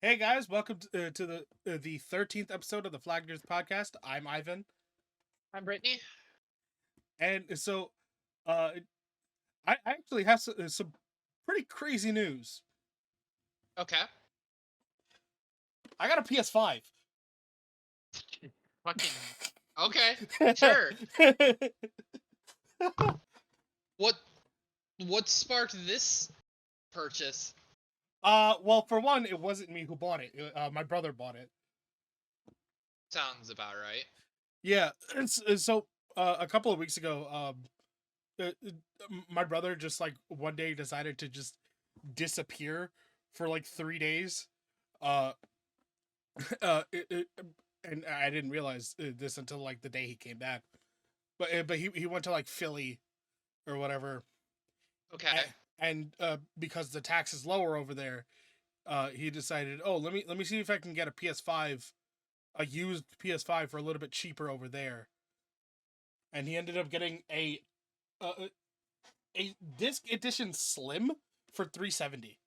Hey guys, welcome to the 13th episode of the Flag Nerds podcast. I'm Ivan, I'm Brittany. and uh, I actually have some pretty crazy news. Okay. I got a PS5. Fucking. Okay. Sure. What what sparked this purchase? Well, for one, it wasn't me who bought it. My brother bought it. Sounds about right. Yeah, a couple of weeks ago, my brother just like one day decided to just disappear for like 3 days. Uh, uh, it, it, and I didn't realize this until like the day he came back. But he went to like Philly or whatever, Okay. and because the tax is lower over there, he decided, oh, let me see if I can get a PS5, a used PS5 for a little bit cheaper over there, and he ended up getting a, a disc edition Slim for 370.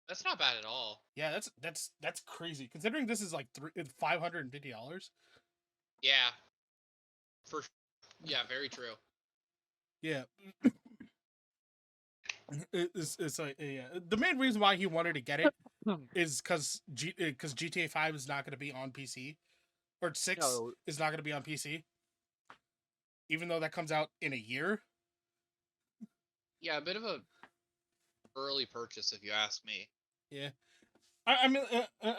That's not bad at all. Yeah, that's crazy considering this is like $550. Yeah. For yeah, very true. Yeah, it's like yeah. The main reason why he wanted to get it is because GTA 5 is not going to be on PC, or 6 No. is not going to be on PC, even though that comes out in a year. Yeah, a bit of a early purchase if you ask me. Yeah, I mean,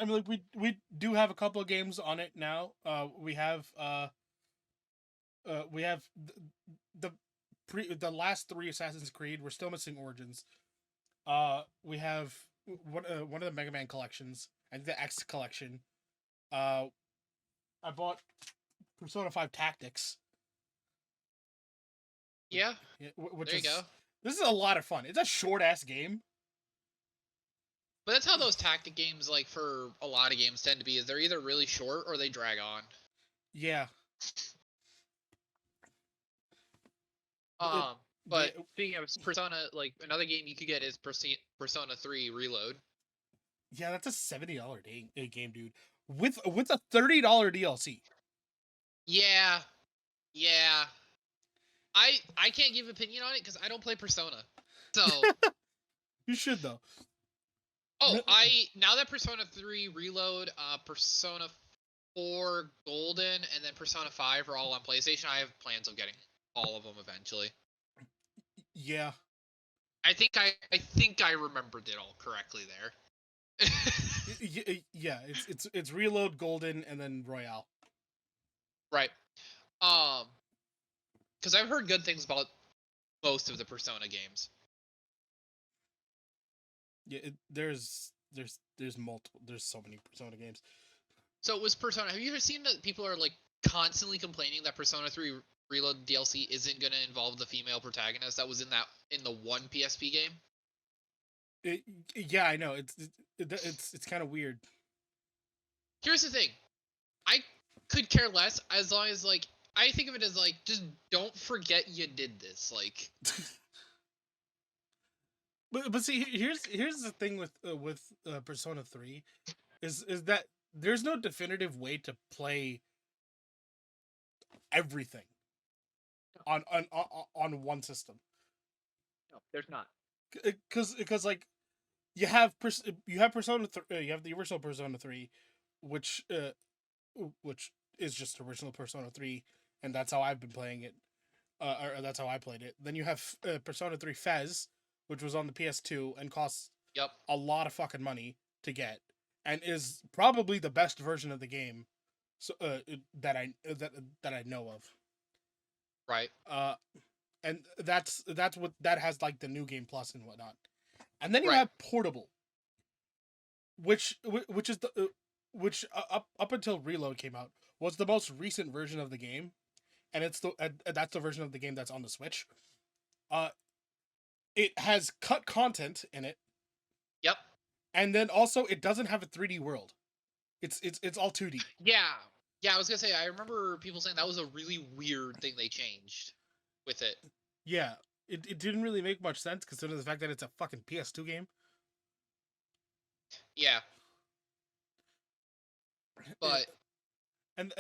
like we do have a couple of games on it now. We have the the last three Assassin's Creed. We're still missing Origins. We have one of the Mega Man collections and the X collection. Uh, I bought Persona 5 Tactics. Yeah, Yeah, which there you go. is this is a lot of fun. It's a short ass game. But that's how those tactic games, like for a lot of games, tend to be. Is they're either really short or they drag on. Yeah. It, Um, yeah, but speaking of Persona, like another game you could get is Persona 3 Reload. yeah, that's a $70 game, dude. With a $30 DLC. Yeah, yeah. I can't give opinion on it because I don't play Persona. So You should though. I now that Persona 3 Reload, Persona 4 Golden, and then Persona 5 are all on PlayStation, I have plans of getting all of them eventually. Yeah. I think I remembered it all correctly there. Yeah, it's Reload, Golden, and then Royale. Right. Because I've heard good things about most of the Persona games. Yeah, there's so many Persona games. So it was Persona. Have you ever seen that people are like constantly complaining that Persona 3 Reload DLC isn't going to involve the female protagonist that was in the one PSP game? Yeah, I know. It's kind of weird. Here's the thing. I could care less as long as like I think of it as like just don't forget you did this. Like But see, here's the thing with Persona 3 is that there's no definitive way to play everything on one system. no, there's not. Because like you have you have the original Persona 3, which which is just original Persona 3, and that's how I've been playing it. Or that's how I played it. Then you have Persona 3 Fez, which was on the PS2 and costs Yep. a lot of fucking money to get, and is probably the best version of the game, so that I know of. Right. Uh, and that's what that has like the new game plus and whatnot. And then you Right. have Portable, which is the up until Reload came out was the most recent version of the game, and that's the version of the game that's on the Switch. Uh, it has cut content in it, Yep. and then also it doesn't have a 3D world. It's all 2D. Yeah. Yeah, I was gonna say I remember people saying that was a really weird thing they changed with it. Yeah, it didn't really make much sense considering the fact that it's a fucking PS2 game. Yeah. But and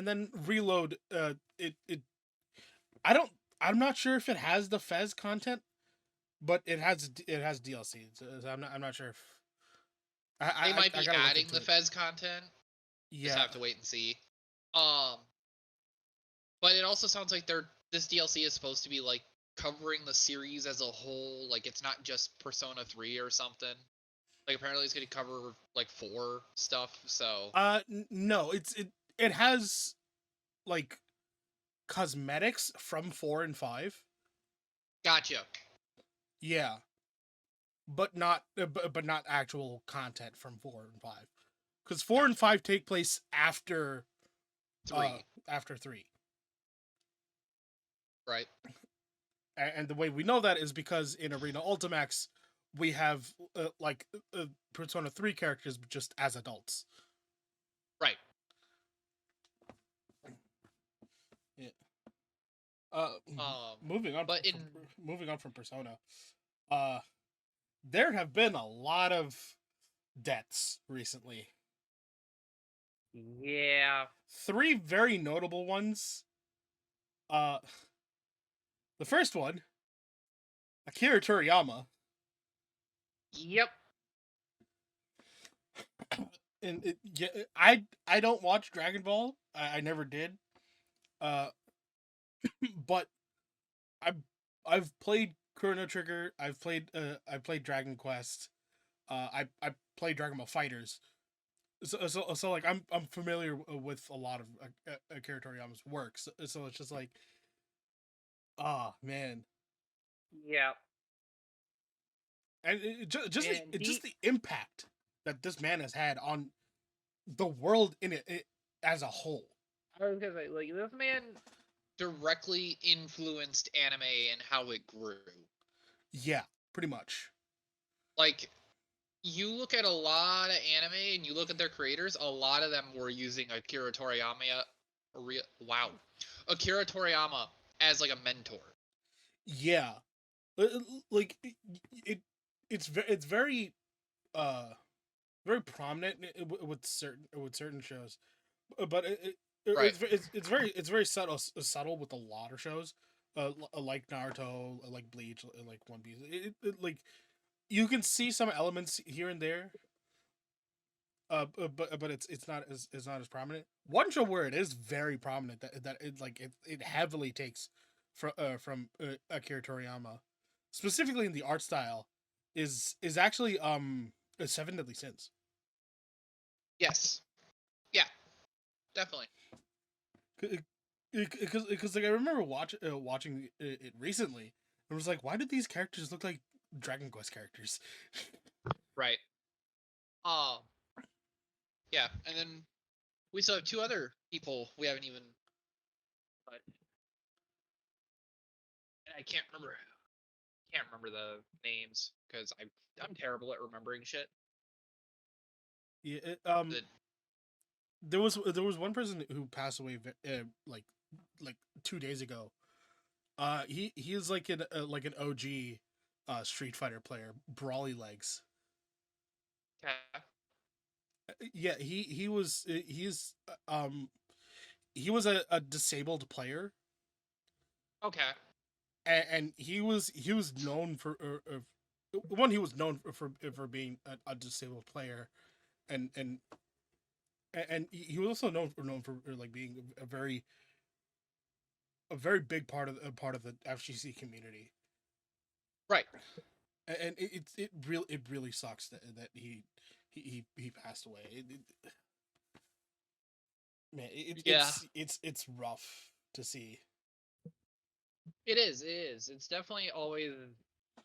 then Reload. I'm not sure if it has the Fez content, but it has DLC. So I'm not sure if they might I be gotta look adding into the it. Fez content. Just Yeah, have to wait and see. Um, but it also sounds like this DLC is supposed to be like covering the series as a whole. Like it's not just Persona 3 or something. Like apparently it's going to cover like 4 stuff. So no, it has like cosmetics from 4 and 5. gotcha. Yeah, but not actual content from 4 and 5, because 4 and 5 take place Three, after 3. right? And the way we know that is because in Arena Ultimax we have Persona 3 characters just as adults. Right. Yeah. Um, Moving on but in from Persona, uh, there have been a lot of deaths recently. yeah, 3 very notable ones. Uh, the first one, Akira Toriyama, yep, and I don't watch Dragon Ball. I never did. Uh, but I've played Chrono Trigger. I played Dragon Quest. I played Dragon Ball Fighters. So like I'm familiar with a lot of Akira Toriyama's works. So it's just like, man, yeah. and And just the impact that this man has had on the world it as a whole. I was gonna say, like, this man directly influenced anime and how it grew. Yeah, pretty much. Like, you look at a lot of anime and you look at their creators, a lot of them were using Akira Toriyama. Wow, Akira Toriyama as like a mentor. Yeah, like it's very uh very prominent with certain shows, but Right. it's very subtle with a lot of shows, like Naruto, like Bleach, like One Piece. Like you can see some elements here and there, but it's not as prominent. One show where it is very prominent that it heavily takes from Akira Toriyama, specifically in the art style, is actually Seven Deadly Sins. Yes. Yeah. Definitely. Because like I remember watching it recently, and was like, why did these characters look like Dragon Quest characters? Right. Um. Yeah, and then we still have 2 other people we haven't even. But and I can't remember. Can't remember the names because I'm terrible at remembering shit. Yeah, The, there was one person who passed away like 2 days ago. He is like an OG Street Fighter player, Brawly Legs. okay. Yeah, he was a disabled player, Okay. and he was known for one, he was known for being a disabled player, and he was also known for like being a very big part of the FGC community. Right. And it really sucks that he passed away. Man, Yeah. it's rough to see. It is. It is. It's definitely always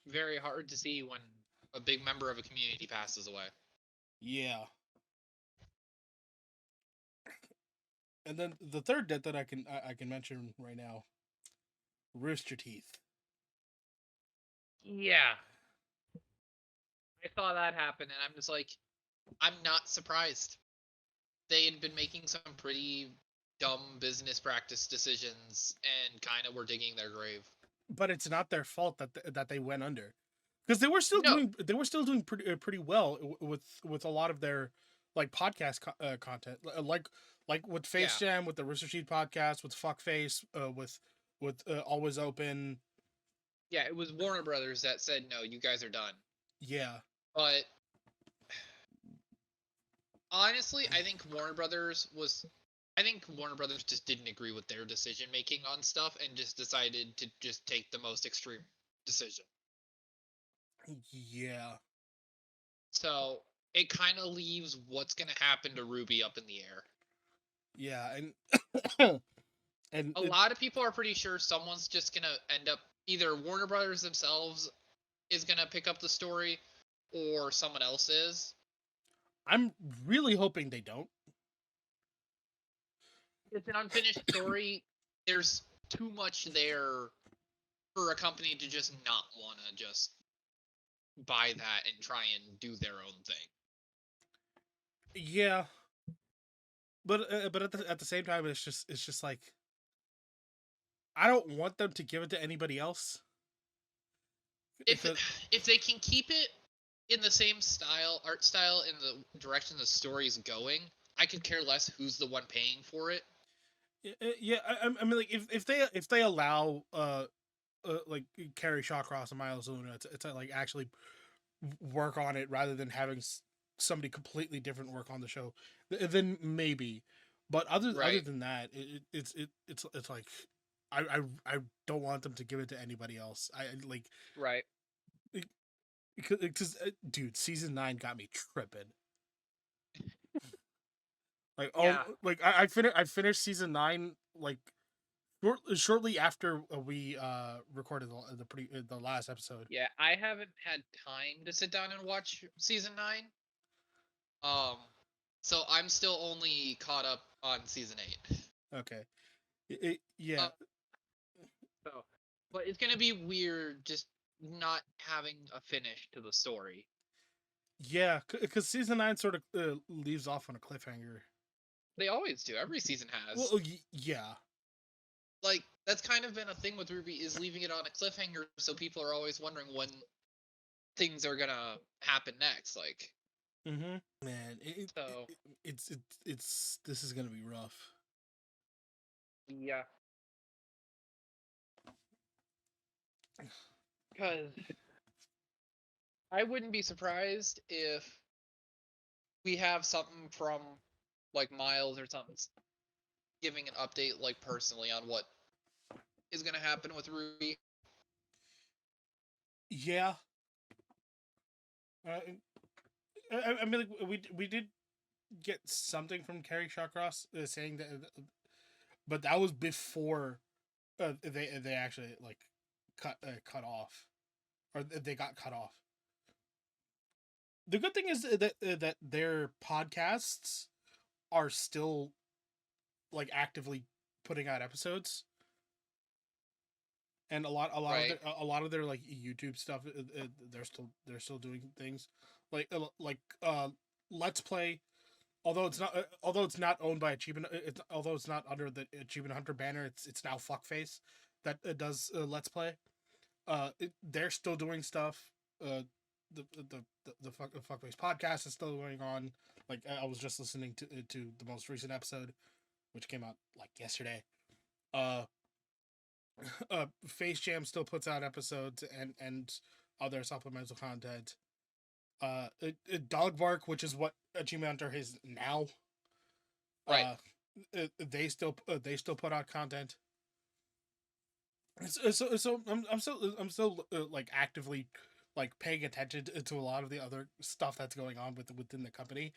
very hard to see when a big member of a community passes away. Yeah. And then the third death that I can mention right now, Rooster Teeth. Yeah. I saw that happen, and I'm just like, I'm not surprised. They had been making some pretty dumb business practice decisions and kind of were digging their grave. But it's not their fault that they went under, because No. they were still doing pretty well with a lot of their like podcast content, like with Face Jam, with the Rooster Teeth podcast, with Fuckface, with Always Open. Yeah, it was Warner Brothers that said no, you guys are done. Yeah, but honestly, I think Warner Brothers just didn't agree with their decision making on stuff and just decided to just take the most extreme decision. yeah, So it kind of leaves what's going to happen to Ruby up in the air. yeah, and A lot of people are pretty sure someone's just going to end up, either Warner Brothers themselves is going to pick up the story or someone else is. I'm really hoping they don't. It's an unfinished story. There's too much there for a company to just not want to just buy that and try and do their own thing. Yeah, but at the same time, it's just like I don't want them to give it to anybody else. If they can keep it in the same art style, in the direction the story's going, I could care less who's the one paying for it. Yeah, I mean, like if they allow like Carrie Shawcross and Miles Luna to like actually work on it rather than having somebody completely different work on the show, then maybe. But other than that, it's like I don't want them to give it to anybody else. I like right because dude, season 9 got me tripping. Like like I finished season 9 like shortly after we recorded the last episode. Yeah, I haven't had time to sit down and watch season 9. So I'm still only caught up on season 8. Okay. Yeah. So, but it's gonna be weird just not having a finish to the story. Yeah, because season 9 sort of leaves off on a cliffhanger. They always do. Every season has. Well, yeah. Like that's kind of been a thing with Ruby, is leaving it on a cliffhanger, so people are always wondering when things are gonna happen next. Like, man, it's this is gonna be rough. Yeah. Because I wouldn't be surprised if we have something from like Miles or something giving an update, like personally, on what is going to happen with Ruby. Yeah. I mean, like, we did get something from Carrie Shawcross saying that, but that was before they actually like cut off, or they got cut off. The good thing is that their podcasts are still like actively putting out episodes, and a lot of their like YouTube stuff, they're still doing things like Let's Play. Although it's not owned by Achievement, although it's not under the Achievement Hunter banner, it's now Fuckface that does Let's Play. They're still doing stuff. The Fuckface podcast is still going on. Like I was just listening to the most recent episode, which came out like yesterday. Face Jam still puts out episodes and other supplemental content. Dog Bark, which is what Achievement Hunter is now. Right. They still put out content. So I'm still like actively like paying attention to a lot of the other stuff that's going on within the company.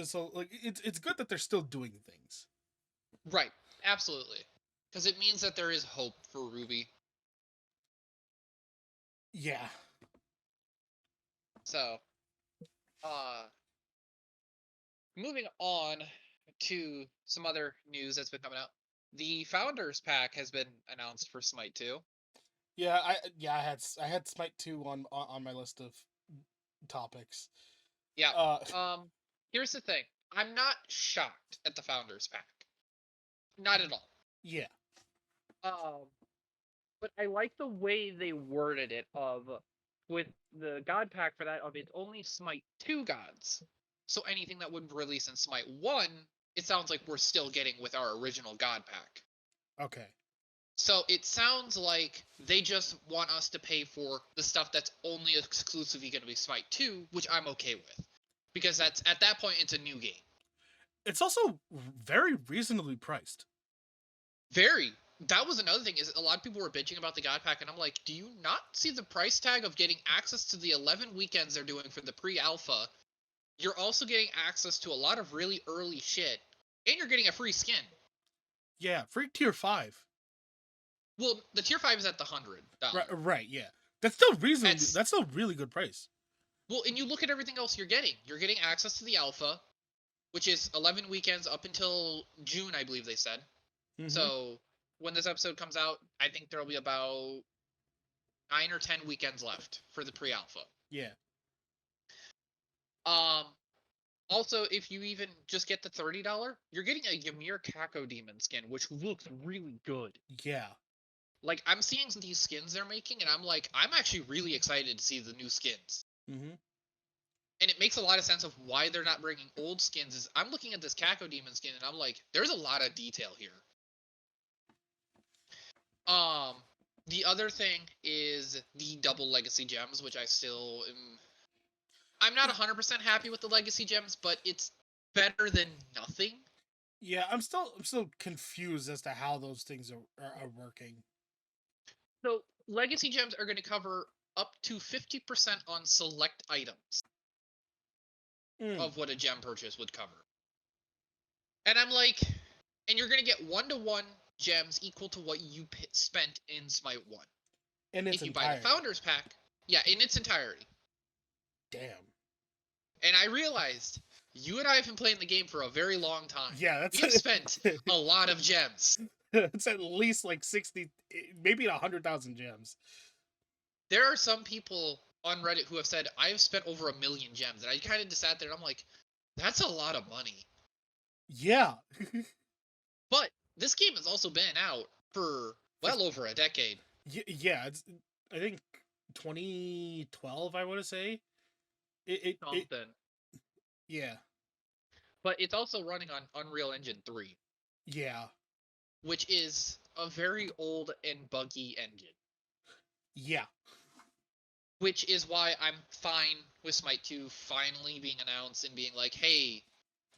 So like it's good that they're still doing things. Right. Absolutely. Because it means that there is hope for Ruby. Yeah. So, moving on to some other news that's been coming out. The Founders Pack has been announced for Smite 2. Yeah, I had Smite 2 on my list of topics. Yeah. Here's the thing. I'm not shocked at the Founders Pack. Not at all. Yeah. But I like the way they worded it of with the God pack for that it's only Smite 2 gods. So anything that would release in Smite 1, it sounds like we're still getting with our original God pack. Okay. So it sounds like they just want us to pay for the stuff that's only exclusively going to be Smite 2, which I'm okay with. Because that's at that point it's a new game. It's also very reasonably priced. Very. That was another thing, is a lot of people were bitching about the God Pack, and I'm like, do you not see the price tag of getting access to the 11 weekends they're doing for the pre-alpha? You're also getting access to a lot of really early shit, and you're getting a free skin. Yeah, free tier 5. Well, the tier 5 is at the $100. Right, yeah. That's still reasonable. That's still really good price. Well, and you look at everything else you're getting. You're getting access to the alpha, which is 11 weekends up until June, I believe they said. Mm-hmm. So when this episode comes out, I think there'll be about 9 or 10 weekends left for the pre-alpha. Yeah. Also, if you even just get the $30, you're getting a Ymir Kako Demon skin, which looks really good. Yeah. Like, I'm seeing these skins they're making, and I'm like, I'm actually really excited to see the new skins. Mm-hmm. And it makes a lot of sense of why they're not bringing old skins. Is I'm looking at this Kako Demon skin, and I'm like, there's a lot of detail here. The other thing is the double legacy gems, which I still am. I'm not 100% happy with the legacy gems, but it's better than nothing. Yeah, I'm still confused as to how those things are working. So legacy gems are going to cover up to 50% on select items of what a gem purchase would cover. And I'm like, and you're going to get 1-to-1 gems equal to what you spent in Smite 1. If you buy the Founders Pack, yeah, in its entirety. Damn. And I realized you and I have been playing the game for a very long time. Yeah, we've spent a lot of gems. It's at least like 60, maybe 100,000 gems. There are some people on Reddit who have said, I have spent over 1 million gems. And I kind of just sat there and I'm like, that's a lot of money. Yeah. But this game has also been out for well over a decade. Yeah, it's, I think 2012, I want to say. Yeah. But it's also running on Unreal Engine 3. Yeah. Which is a very old and buggy engine. Yeah. Which is why I'm fine with Smite 2 finally being announced and being like, hey,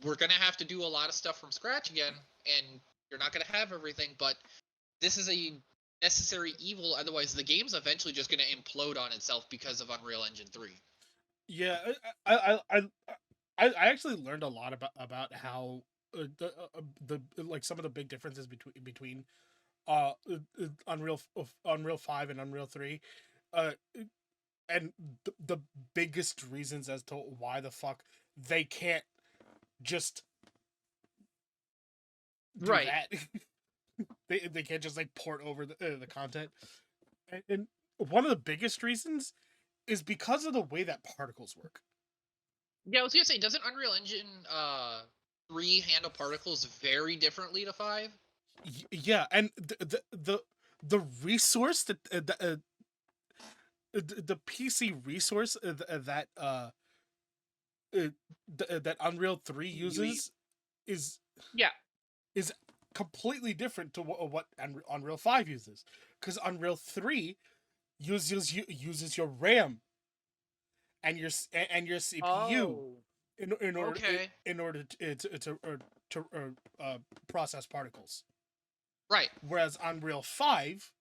we're going to have to do a lot of stuff from scratch again, and you're not going to have everything, but this is a necessary evil, otherwise the game's eventually just going to implode on itself because of Unreal Engine 3. Yeah, I actually learned a lot about how the like some of the big differences between Unreal 5 and Unreal 3, and the biggest reasons as to why the fuck they can't just do that. they can't just like port over the content, and one of the biggest reasons is because of the way that particles work. Yeah, I was gonna say, doesn't Unreal Engine 3 handle particles very differently to 5? Yeah, and the resource that the PC resource that that Unreal 3 uses is completely different to what Unreal 5 uses, because Unreal 3 uses your RAM and your CPU in order to process particles. Right. Whereas Unreal 5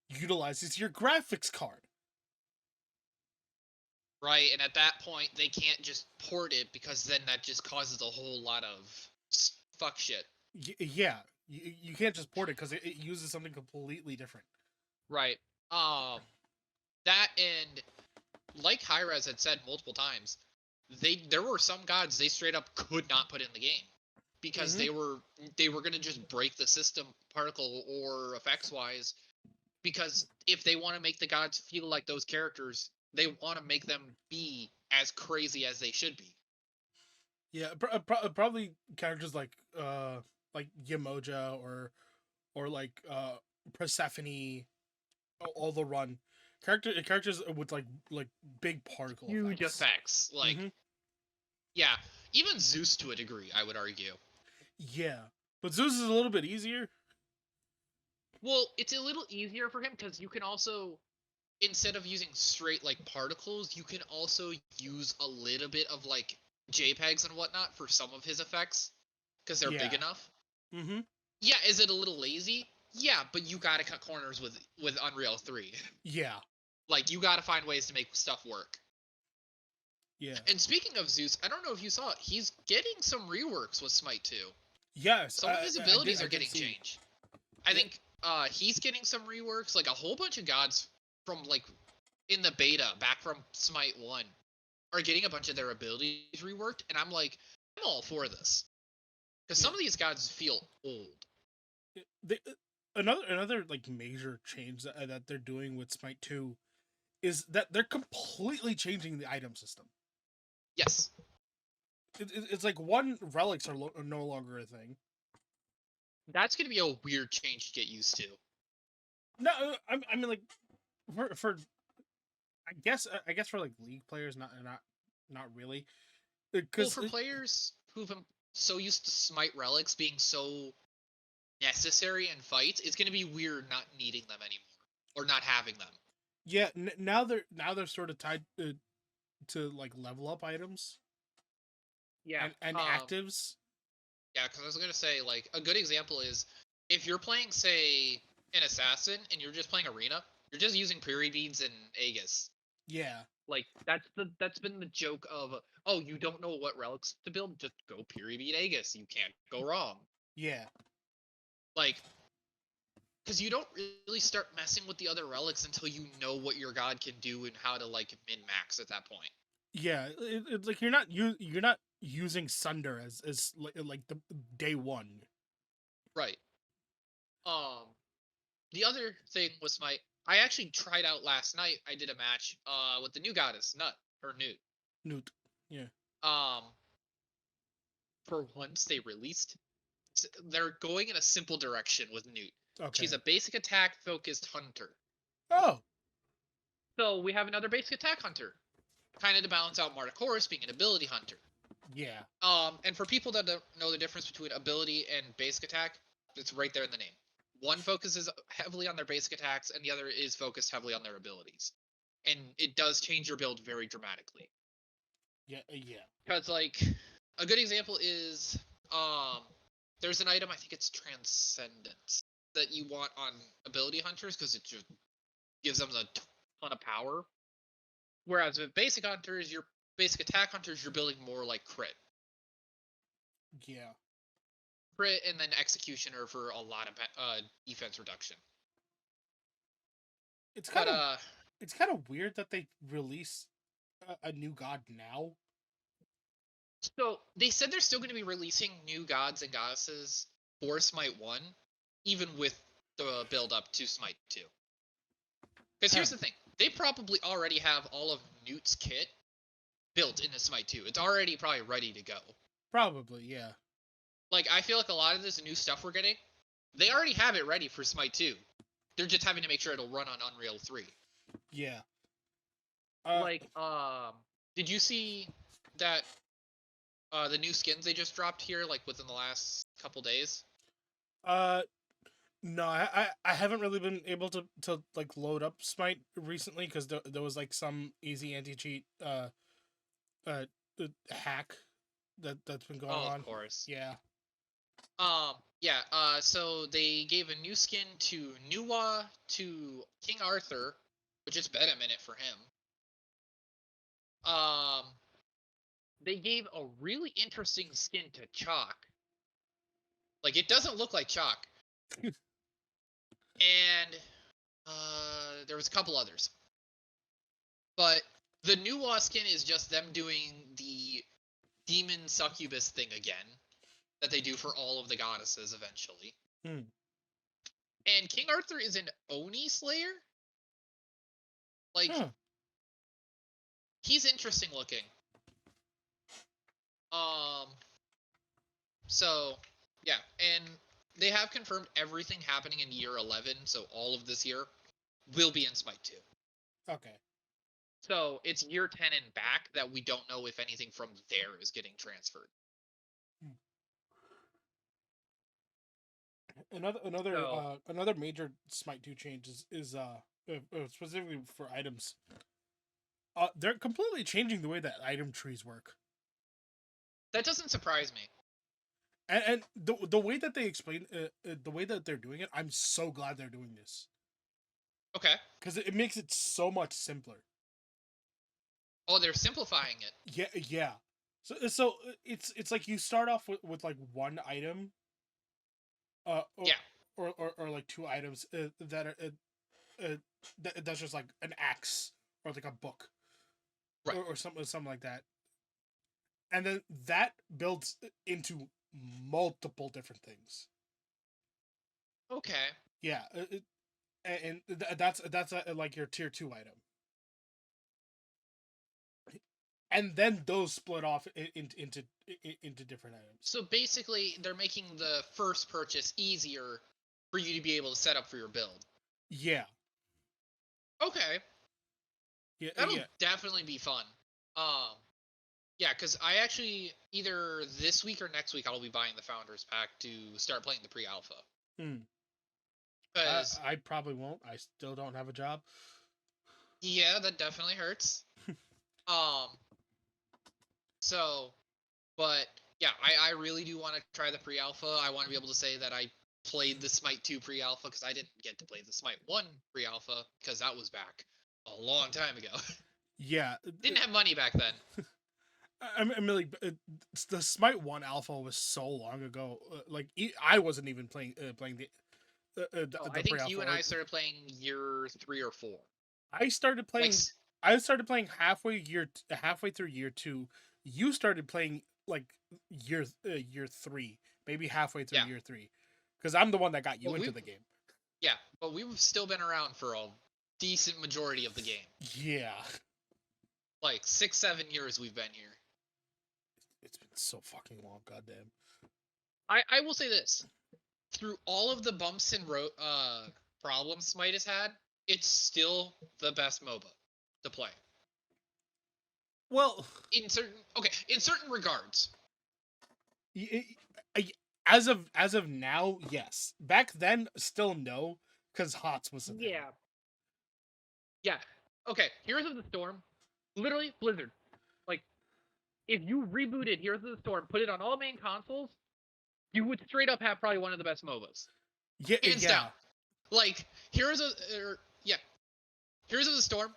utilizes your graphics card. Right, and at that point they can't just port it, because then that just causes a whole lot of fuck shit. Yeah, you can't just port it because it uses something completely different. Right. That, and like Hi-Rez had said multiple times, there were some gods they straight up could not put in the game because they were gonna just break the system particle or effects wise, because if they want to make the gods feel like those characters, they want to make them be as crazy as they should be. Yeah, probably characters like Yemoja or like Persephone, all the run, characters with like big particle Huge effects. effects. Like, Mhm. yeah, even Zeus to a degree, I would argue. Yeah, but Zeus is a little bit easier. Well, it's a little easier for him because you can also, instead of using straight like particles, you can also use a little bit of like JPEGs and whatnot for some of his effects because they're big Yeah. enough. Mm-hmm. Yeah, is it a little lazy? Yeah, but you gotta cut corners with Unreal 3. Yeah. Like, you gotta find ways to make stuff work. Yeah. And speaking of Zeus, I don't know if you saw it, he's getting some reworks with Smite 2. Yes. Some of his abilities are did getting see. changed. I Yeah. think he's getting some reworks, like a whole bunch of gods from like in the beta back from Smite 1 are getting a bunch of their abilities reworked, and I'm like, I'm all for this. Because some of these gods feel old. They, another like major change that they're doing with Smite 2 is that they're completely changing the item system. Yes. It's like one relics are no longer a thing. That's going to be a weird change to get used to. No, I mean like for I guess for like League players, not really. Well, for players who've been so used to Smite relics being so necessary in fights, it's going to be weird not needing them anymore or not having them. Yeah, now they're sort of tied to like level up items. Yeah. And actives. Yeah, because I was going to say, like, a good example is if you're playing, say, an assassin and you're just playing arena, you're just using period beads and Aegis. Yeah. Like, that's been the joke of, oh, you don't know what relics to build, just go period bead Aegis. You can't go wrong. Yeah. Like, because you don't really start messing with the other relics until you know what your god can do and how to like min max at that point. Yeah, it's like you're not using Sunder as like the day one. Right. The other thing was I actually tried out last night. I did a match with the new goddess Newt. Newt. Yeah. Um, for once they released, they're going in a simple direction with Newt. Okay. She's a basic attack focused hunter. Oh. So we have another basic attack hunter, kind of to balance out Martichoris being an ability hunter. Yeah. And for people that don't know the difference between ability and basic attack, it's right there in the name. One focuses heavily on their basic attacks, and the other is focused heavily on their abilities. And it does change your build very dramatically. Yeah. Yeah. Because, like, a good example is, there's an item, I think it's Transcendence, that you want on ability hunters, because it just gives them a ton of power. Whereas with basic hunters, your basic attack hunters, you're building more like crit. Yeah. Crit and then executioner for a lot of defense reduction. It's kind of weird that they release a new god now. So they said they're still going to be releasing new gods and goddesses for Smite 1, even with the build up to Smite 2. Because here's the thing, they probably already have all of Newt's kit built into Smite 2. It's already probably ready to go. Probably, yeah. Like, I feel like a lot of this new stuff we're getting, they already have it ready for Smite 2. They're just having to make sure it'll run on Unreal 3. Yeah. Did you see that the new skins they just dropped here, like, within the last couple days? No, I haven't really been able to like load up Smite recently because there was like some easy anti-cheat hack that's been going on. Of course. Yeah. So they gave a new skin to Nuwa, to King Arthur, which has been a minute for him. They gave a really interesting skin to Chalk. Like, it doesn't look like Chalk. And there was a couple others. But the Nuwa skin is just them doing the demon succubus thing again that they do for all of the goddesses eventually. And King Arthur is an Oni Slayer. Like, he's interesting looking. So, yeah, and they have confirmed everything happening in year 11, so all of this year will be in Smite 2. Okay. So it's year 10 and back that we don't know if anything from there is getting transferred. So Another major Smite 2 change is specifically for items. They're completely changing the way that item trees work. that doesn't surprise me. And the way that they explain the way that they're doing it, I'm so glad they're doing this Okay. because it makes it so much simpler. Oh, they're simplifying it. Yeah. So it's like you start off with like one item, uh, or, Yeah. or like two items that are that's just like an axe or like a book, Right. or something like that, and then that builds into multiple different things. Okay. Yeah, and that's like your tier 2 item, and then those split off into different items. So basically, they're making the first purchase easier for you to be able to set up for your build. Yeah, Okay. That'll yeah. definitely be fun. Yeah, because I actually either this week or next week I'll be buying the Founders Pack to start playing the pre-alpha. Hmm. Because I probably won't. I still don't have a job. yeah, that definitely hurts. Um. So, but yeah, I really do want to try the pre-alpha. I want to be able to say that I played the Smite 2 pre-alpha because I didn't get to play the Smite 1 pre-alpha because that was back a long time ago. Yeah, Didn't have money back then. I mean, like the Smite 1 alpha was so long ago. Like I wasn't even playing Oh, the I pre think you alpha. and I started playing year 3 or 4. I started Like, playing. Halfway through year 2. You started playing like year 3, maybe halfway through yeah, year 3, because I'm the one that got you but into we the game. yeah, but we've still been around for a decent majority of the game. Yeah, Like 6, 7 years we've been here. it's been so fucking long. Goddamn. I will say this: through all of the bumps and problems Smite has had, it's still the best MOBA to play. Well, In certain regards. I, as of now, yes. Back then, still no, because HOTS was a thing. Yeah. Okay, Heroes of the Storm, literally Blizzard. Like, if you rebooted Heroes of the Storm, put it on all main consoles, you would straight up have probably one of the best MOBAs. Hands down. Like, Heroes of the Storm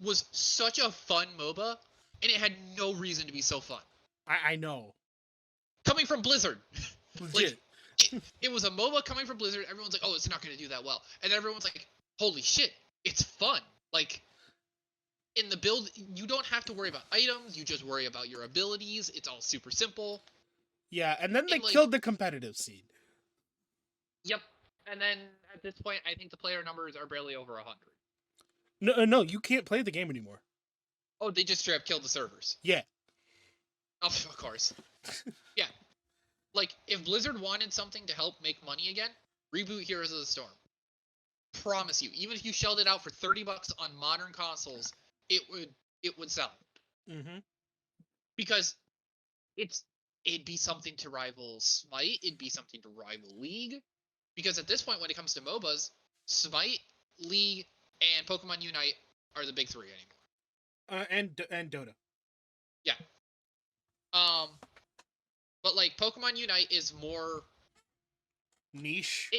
was such a fun MOBA, and it had no reason to be so fun. I know. Coming from Blizzard. Legit. Like, it was a MOBA coming from Blizzard. Everyone's like, oh, it's not going to do that well. And then everyone's like, holy shit, it's fun. Like, in the build, you don't have to worry about items. You just worry about your abilities. It's all super simple. Yeah, and then they And, like, killed the competitive scene. yep. And then at this point, I think the player numbers are barely over 100. No, you can't play the game anymore. Oh, they just straight up killed the servers. Yeah. Oh, of course. Yeah. Like, if Blizzard wanted something to help make money again, reboot Heroes of the Storm. Promise you, even if you shelled it out for $30 on modern consoles, it would sell. Mm-hmm. Because it'd be something to rival Smite, it'd be something to rival League. Because at this point, when it comes to MOBAs, Smite, League, and Pokemon Unite are the big three anymore. And Dota. Yeah. But like Pokemon Unite is more Niche.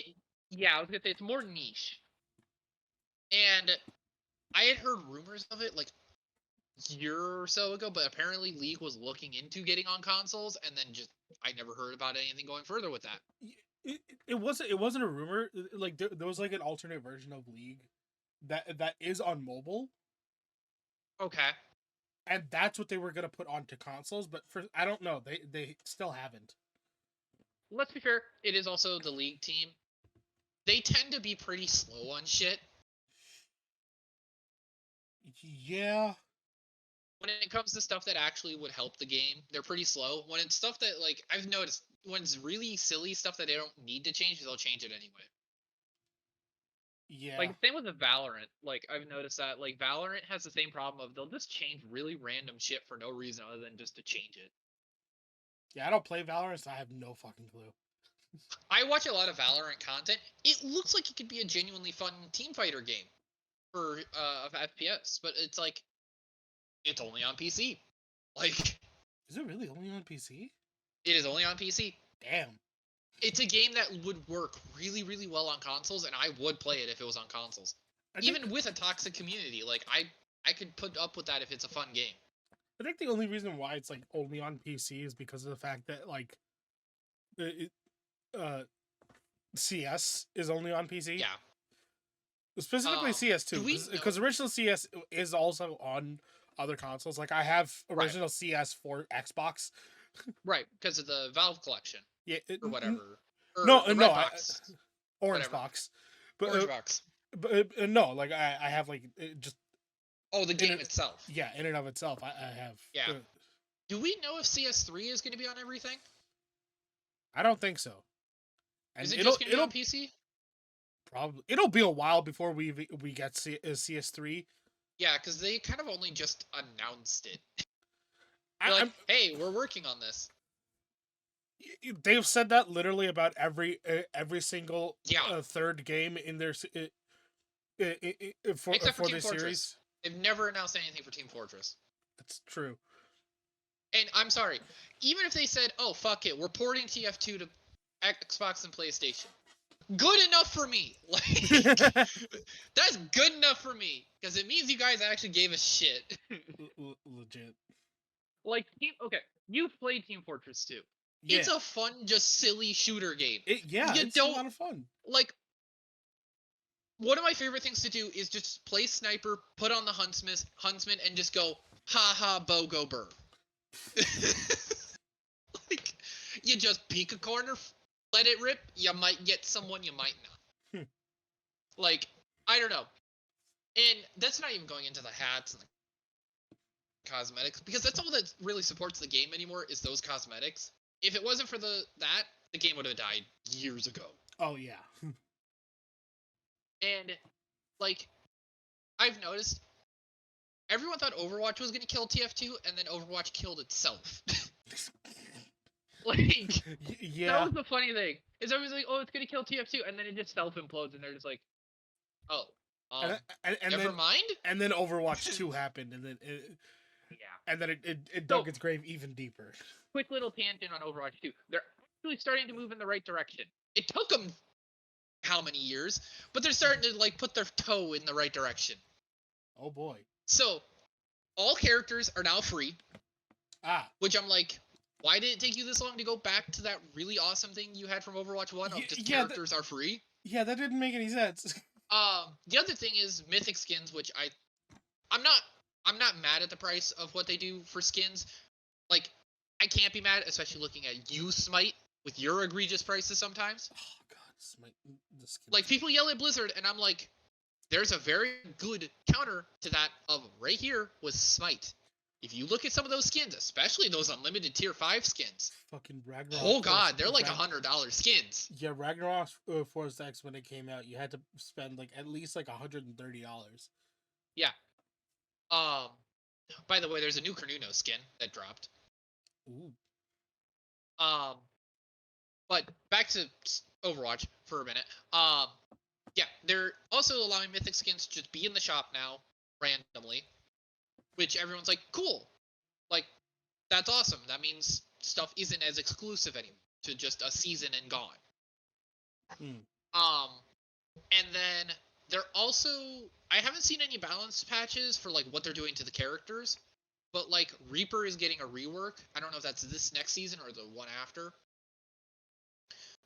Yeah, I was gonna say it's more niche. And I had heard rumors of it like a year or so ago, but apparently League was looking into getting on consoles, and then just I never heard about anything going further with that. It wasn't a rumor. Like there was like an alternate version of League that is on mobile. Okay. And that's what they were gonna put onto consoles, but for I don't know, they still haven't. Let's be fair, it is also the League team. They tend to be pretty slow on shit. Yeah. When it comes to stuff that actually would help the game, they're pretty slow. When it's stuff that like I've noticed when it's really silly stuff that they don't need to change, they'll change it anyway. Yeah. Like, same with the Valorant. Like, I've noticed that, like, Valorant has the same problem of they'll just change really random shit for no reason other than just to change it. Yeah, I don't play Valorant, so I have no fucking clue. I watch a lot of Valorant content. It looks like it could be a genuinely fun team fighter game for FPS, but it's like it's only on PC. Like, Is it really only on PC? it is only on PC. Damn. It's a game that would work really, really well on consoles, and I would play it if it was on consoles. I think, Even with a toxic community, like I could put up with that if it's a fun game. I think the only reason why it's like only on PC is because of the fact that like uh CS is only on PC. Yeah. Specifically CS2, because original CS is also on other consoles. Like I have original CS for Xbox. Right, because of the Valve collection. Yeah, or whatever. Or no, the no, Red Box. Orange whatever. Box. But Orange Box. But no, like I have like just. Oh, the game itself. Yeah, in and of itself, I have. Yeah. Do we know if CS3 is going to be on everything? I don't think so. And is it just going to be on PC? Probably. It'll be a while before we get CS3. Yeah, because they kind of only just announced it. Like, hey, we're working on this. They've said that literally about every single third game in their for this series. They've never announced anything for Team Fortress. That's true. And I'm sorry, even if they said, "Oh fuck it, we're porting TF2 to Xbox and PlayStation," good enough for me. Like that's good enough for me because it means you guys actually gave a shit. Legit. Like you've played Team Fortress 2. Yeah. It's a fun, just silly shooter game. It's a lot of fun. Like, one of my favorite things to do is just play sniper, put on the huntsman, and just go, ha ha, bo go burr. Like, you just peek a corner, let it rip, you might get someone, you might not. Like, I don't know. And that's not even going into the hats and the cosmetics, because that's all that really supports the game anymore is those cosmetics. If it wasn't for the game would have died years ago. Oh, yeah. And, like, I've noticed everyone thought Overwatch was going to kill TF2, and then Overwatch killed itself. Like, yeah. That was the funny thing. Is everyone's like, oh, it's going to kill TF2, and then it just self-implodes, and they're just like, oh, never mind? And then Overwatch 2 happened, and then and then it dug its grave even deeper. Quick little tangent on Overwatch 2. They're actually starting to move in the right direction. It took them how many years, but they're starting to like put their toe in the right direction. Oh boy. So, all characters are now free. Which I'm like, why did it take you this long to go back to that really awesome thing you had from Overwatch 1 of just characters are free? Yeah, that didn't make any sense. The other thing is mythic skins, which I'm not mad at the price of what they do for skins. Like, I can't be mad, especially looking at you, Smite, with your egregious prices sometimes. Oh, God, Smite. Like, people yell at Blizzard, and I'm like, there's a very good counter to that of right here was Smite. If you look at some of those skins, especially those unlimited tier 5 skins. Fucking Ragnarok. Oh, God, they're like $100 skins. Yeah, Ragnarok Force X, when it came out, you had to spend, like, at least, like, $130. Yeah. By the way, there's a new Cornuno skin that dropped. Ooh. But back to Overwatch for a minute. Yeah, they're also allowing mythic skins to just be in the shop now, randomly, which everyone's like, cool. Like, that's awesome. That means stuff isn't as exclusive anymore to just a season and gone. And then they're also, I haven't seen any balance patches for like what they're doing to the characters, but like Reaper is getting a rework. I don't know if that's this next season or the one after.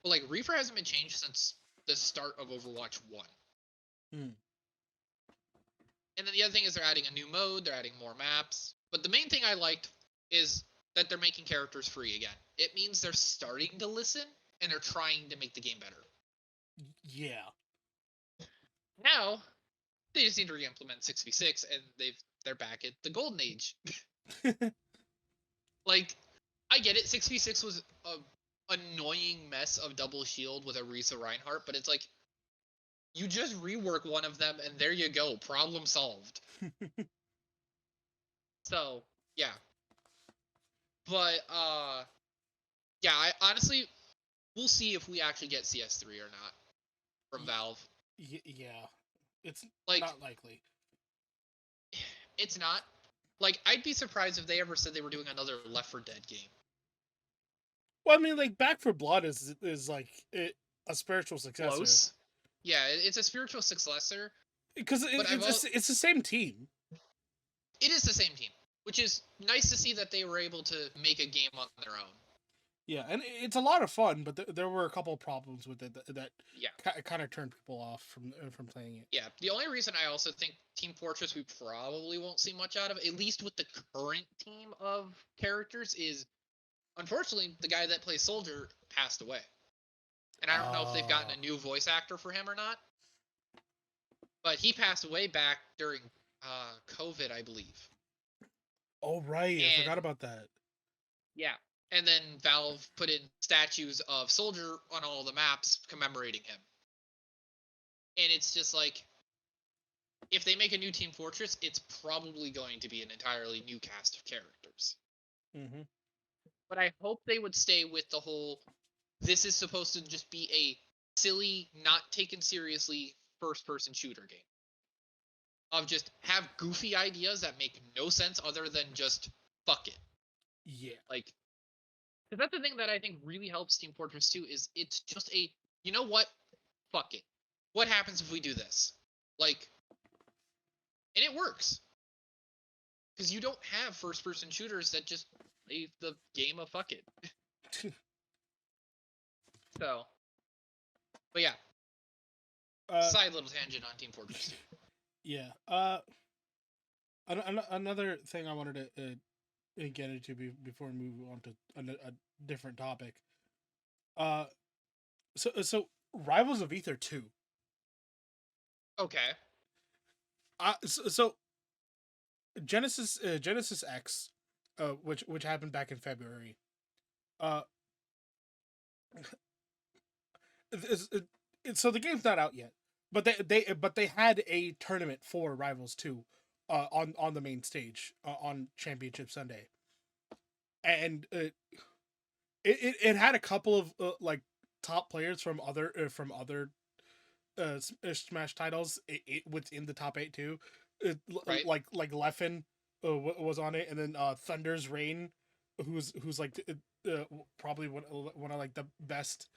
But like Reaper hasn't been changed since the start of Overwatch 1. And then the other thing is they're adding a new mode, they're adding more maps. But the main thing I liked is that they're making characters free again. It means they're starting to listen and they're trying to make the game better. Yeah. Now, they just need to re-implement 6v6 and they're back at the golden age. Like, I get it, 6v6 was a annoying mess of double shield with Arisa Reinhardt, but it's like, You just rework one of them, and there you go, problem solved. So yeah, but yeah, I honestly, we'll see if we actually get CS3 or not from Valve. Yeah, it's Like, not likely. it's not. Like, I'd be surprised if they ever said they were doing another Left 4 Dead game. Well, I mean, like Back for Blood is like a spiritual successor. Close. Yeah, it's a spiritual successor. Because it's the same team. It is the same team, which is nice to see that they were able to make a game on their own. Yeah, and it's a lot of fun, but there were a couple of problems with it that Yeah, kind of turned people off from playing it. yeah. The only reason I also think Team Fortress we probably won't see much out of, at least with the current team of characters, is unfortunately the guy that plays Soldier passed away, and I don't know if they've gotten a new voice actor for him or not. But he passed away back during COVID, I believe. Oh right, I forgot about that. Yeah. And then Valve put in statues of Soldier on all the maps commemorating him. And it's just like, if they make a new Team Fortress, it's probably going to be an entirely new cast of characters. Mm-hmm. But I hope they would stay with the whole, this is supposed to just be a silly, not taken seriously first-person shooter game. Of just have goofy ideas that make no sense other than just fuck it. Yeah. Like, because that's the thing that I think really helps Team Fortress 2 is it's just a, you know what? Fuck it. What happens if we do this? Like, and it works. Because you don't have first-person shooters that just play the game of fuck it. So, but yeah. Side little tangent on Team Fortress 2. Yeah. Another thing I wanted to get into before we move on to a different topic. So Rivals of Ether 2. Okay. So Genesis X, which happened back in February. So the game's not out yet, but they had a tournament for Rivals 2, on the main stage, on Championship Sunday, and it had a couple of like top players from other Smash titles within the top 8 too. Right. Like Leffen was on it, and then Thunder's Reign, who's like probably one of like the best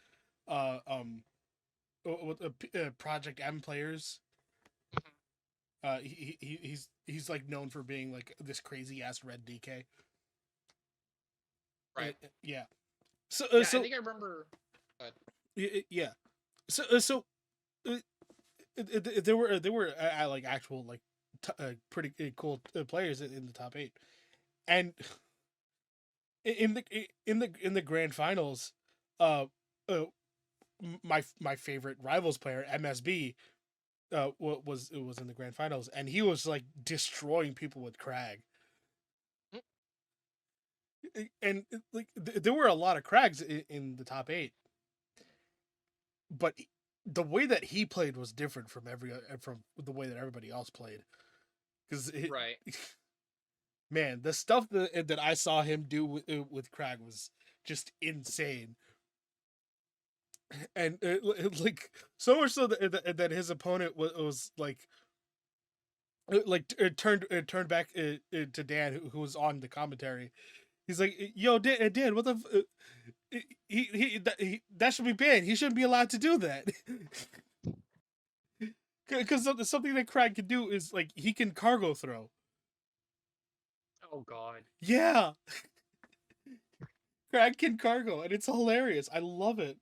Project M players. He's like known for being like this crazy ass red DK. Right. Yeah. So I think I remember. Yeah. So there were like actual like pretty cool players in the top 8, and in the grand finals, my favorite Rivals player MSB was in the grand finals, and he was like destroying people with Crag. And like there were a lot of Crags in the top 8, but the way that he played was different from the way that everybody else played, because Right. man, the stuff that I saw him do with Crag was just insane. And like so much so that his opponent was like turned back to Dan, who was on the commentary. He's like, "Yo, Dan, what the? That should be banned. He shouldn't be allowed to do that." Because something that Crag can do is like he can cargo throw. Oh God. Yeah, Crag can cargo, and it's hilarious. I love it.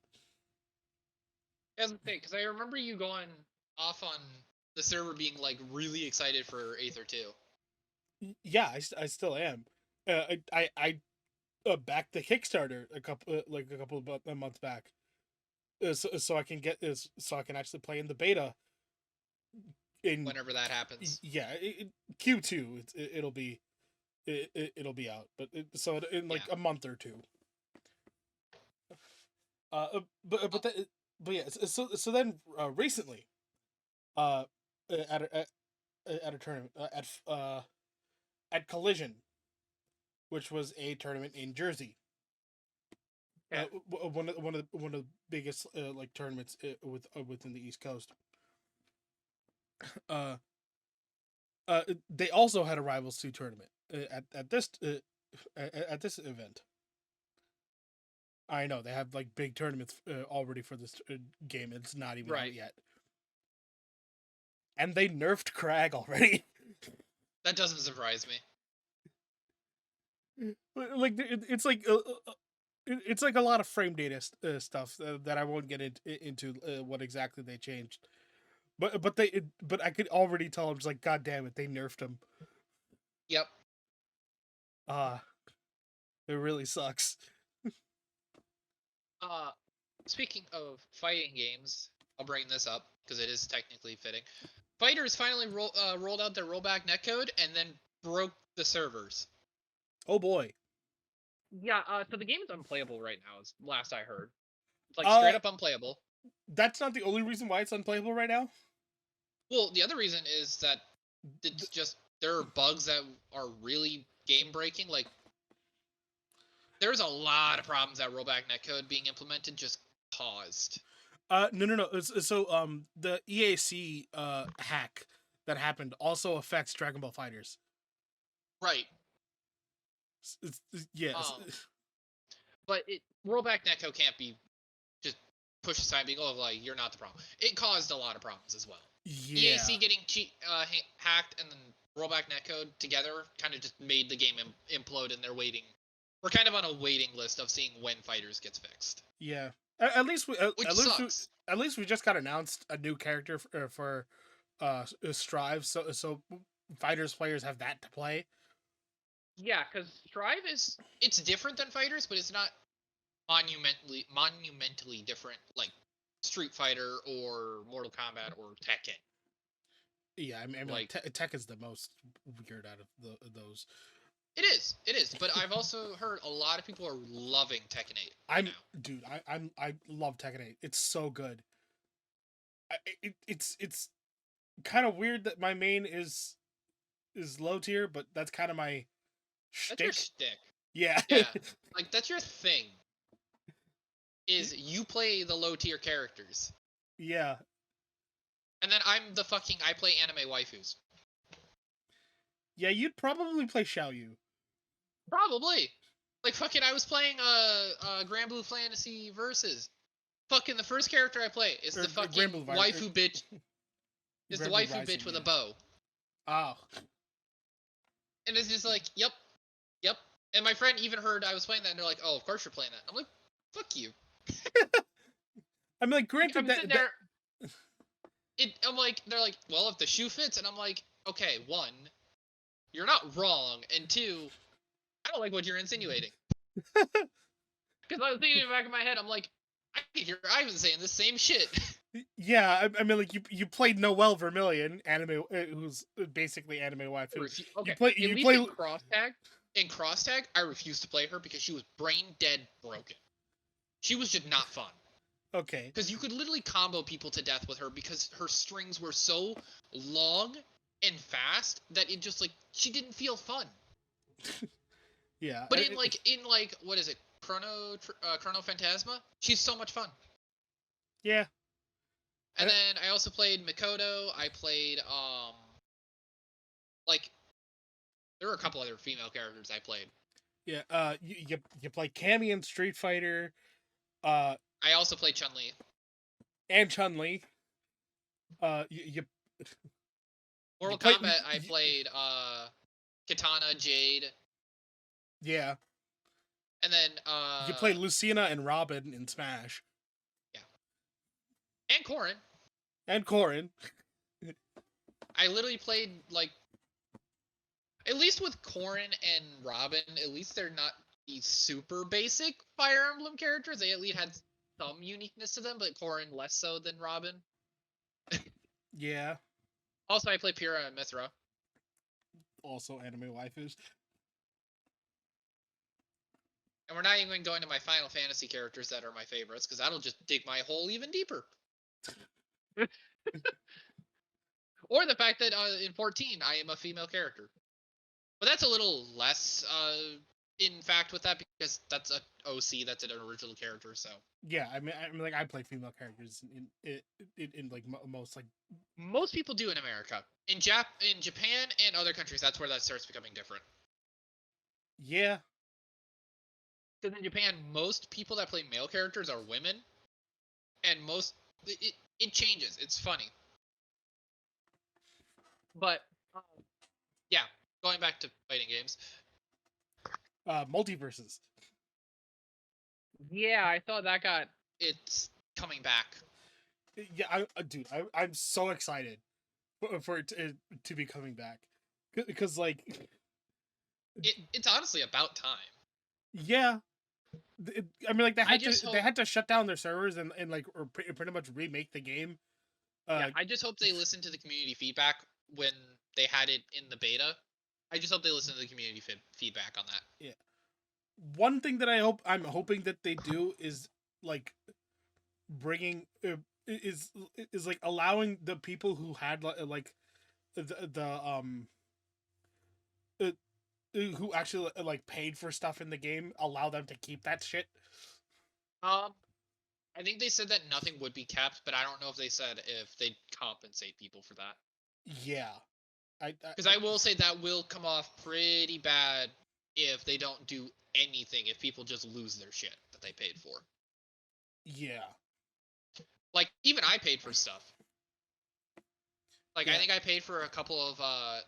As a thing, because I remember you going off on the server being like really excited for Aether 2. Yeah, I still am. I backed the Kickstarter a couple of months back, so I can get this, so I can actually play in the beta. Whenever that happens. Yeah, Q2. It'll be it'll be out, but so in like a month or two. But yeah, so then recently, uh, at a tournament at Collision, which was a tournament in Jersey. One of the biggest like tournaments within the East Coast. Uh, they also had a Rivals 2 tournament at this event. I know they have like big tournaments already for this game. It's not even out yet, and they nerfed Crag already. That doesn't surprise me. Like it's like it's like a lot of frame data stuff that I won't get into what exactly they changed. But I could already tell. I'm just like, God damn it, they nerfed him. Yep. It really sucks. Speaking of fighting games, I'll bring this up because it is technically fitting. Fighters finally rolled out their rollback netcode and then broke the servers. Oh boy. Yeah. So the game is unplayable right now. Is last I heard. It's like straight up unplayable. That's not the only reason why it's unplayable right now. Well, the other reason is that it's just there are bugs that are really game breaking. Like there's a lot of problems that rollback netcode being implemented just caused. No. So the EAC hack that happened also affects Dragon Ball Fighters. Right. Yes. But rollback netcode can't be just pushed aside being, oh, like, you're not the problem. It caused a lot of problems as well. Yeah. EAC getting hacked and then rollback netcode together kind of just made the game implode, and they're waiting. We're kind of on a waiting list of seeing when Fighters gets fixed. Yeah. At least sucks. At least we just got announced a new character for Strive, so Fighters players have that to play. Yeah, because Strive it's different than Fighters, but it's not monumentally different like Street Fighter or Mortal Kombat or Tekken. Yeah, I mean like Tekken is the most weird out of those. It is, but I've also heard a lot of people are loving Tekken 8. I love Tekken 8. It's so good. It's kind of weird that my main is low tier, but that's kind of my shtick. That's your shtick. Yeah. Like that's your thing. Is you play the low tier characters. Yeah. And then I play anime waifus. Yeah, you'd probably play Xiaoyu. Probably. Like fucking I was playing Grand Blue Fantasy Versus. Fucking the first character I play is the fucking waifu bitch. Is the waifu bitch with a bow. Oh. And it's just like, yep. And my friend even heard I was playing that, and they're like, "Oh, of course you're playing that." I'm like, "Fuck you." I'm like, granted I'm like, they're like, "Well, if the shoe fits," and I'm like, "Okay, one, you're not wrong, and two, I don't like what you're insinuating." Because I was thinking in the back of my head, I'm like, I hear Ivan saying the same shit. Yeah, I mean, like you played Noelle Vermillion, anime, who's basically anime waifu. Okay, you play in Cross-Tag. In Cross-Tag, I refused to play her because she was brain dead broken. She was just not fun. Okay. Because you could literally combo people to death with her because her strings were so long and fast that it just like she didn't feel fun. Yeah. But in what is it, Chrono Phantasma, she's so much fun. Yeah. And then I also played Mikoto. I played like there were a couple other female characters I played. Yeah. You play Cammy in Street Fighter. I also played Chun-Li. And Chun-Li. You Mortal Kombat. I played Katana, Jade. Yeah. And then you play Lucina and Robin in Smash. Yeah. And Corrin. I literally played like at least with Corrin and Robin, at least they're not these super basic Fire Emblem characters. They at least had some uniqueness to them, but Corrin less so than Robin. Yeah. Also, I play Pyrrha and Mithra. Also anime waifus. And we're not even going to my Final Fantasy characters that are my favorites, because that'll just dig my hole even deeper. Or the fact that in 14 I am a female character. But that's a little less in fact with that because that's a OC, that's an original character. So Yeah, I mean, like I play female characters in like most like. most people do in America. In Japan and other countries, that's where that starts becoming different. Yeah. Because in Japan, most people that play male characters are women, and it changes. It's funny, but yeah, going back to fighting games. Multiverses. Yeah, I thought that got it's coming back. Yeah, dude, I'm so excited for it to be coming back, because like It's honestly about time. yeah, I mean, like they hope, had to shut down their servers and like or pretty much remake the game. Yeah, I just hope they listened to the community feedback when they had it in the beta. I just hope they listen to the community feedback on that. Yeah. One thing that I'm hoping that they do is like bringing is like allowing the people who had like the uh, who actually like paid for stuff in the game, allow them to keep that shit. I think they said that nothing would be kept, but I don't know if they said if they'd compensate people for that. Yeah, because I will say that will come off pretty bad if they don't do anything. If people just lose their shit that they paid for. Yeah. Like even I paid for stuff. Like Yeah. I think I paid for a couple of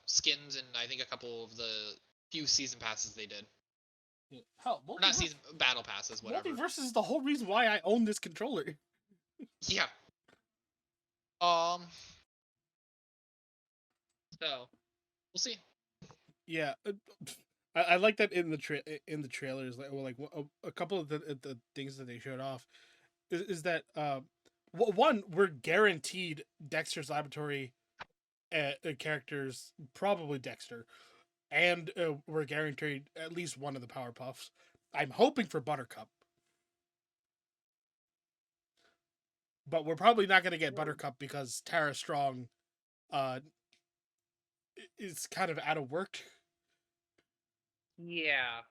skins and I think a couple of the few season passes they did. Yeah. Hell, not season battle passes, whatever. Multiverse is the whole reason why I own this controller. Yeah. So we'll see. Yeah, I like that in the trailers. Like a couple of the things that they showed off is that one, we're guaranteed Dexter's Laboratory characters, probably Dexter, and we're guaranteed at least one of the Powerpuffs. I'm hoping for Buttercup, but we're probably not going to get Buttercup because Tara Strong is kind of out of work. Yeah.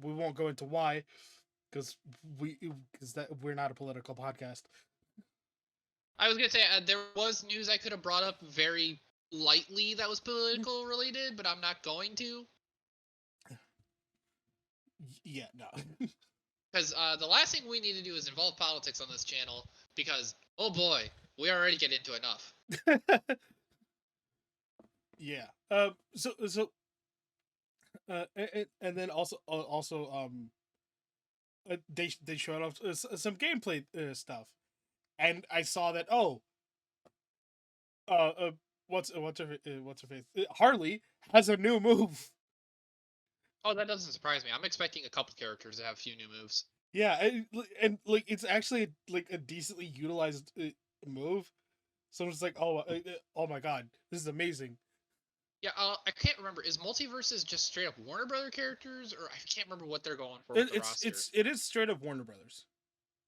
We won't go into why, because we're not a political podcast. I was gonna say there was news I could have brought up very lightly that was political related, but I'm not going to. Yeah, no. Because the last thing we need to do is involve politics on this channel, because oh boy, we already get into enough. Yeah. And then also they showed off some gameplay stuff, and I saw that what's her face, Harley has a new move. Oh, that doesn't surprise me. I'm expecting a couple characters to have a few new moves. Yeah, and like it's actually like a decently utilized move. So it's like, oh my god, this is amazing. Yeah, I can't remember. Is Multiverses just straight up Warner Brother characters, or I can't remember what they're going for with the roster? It is straight up Warner Brothers.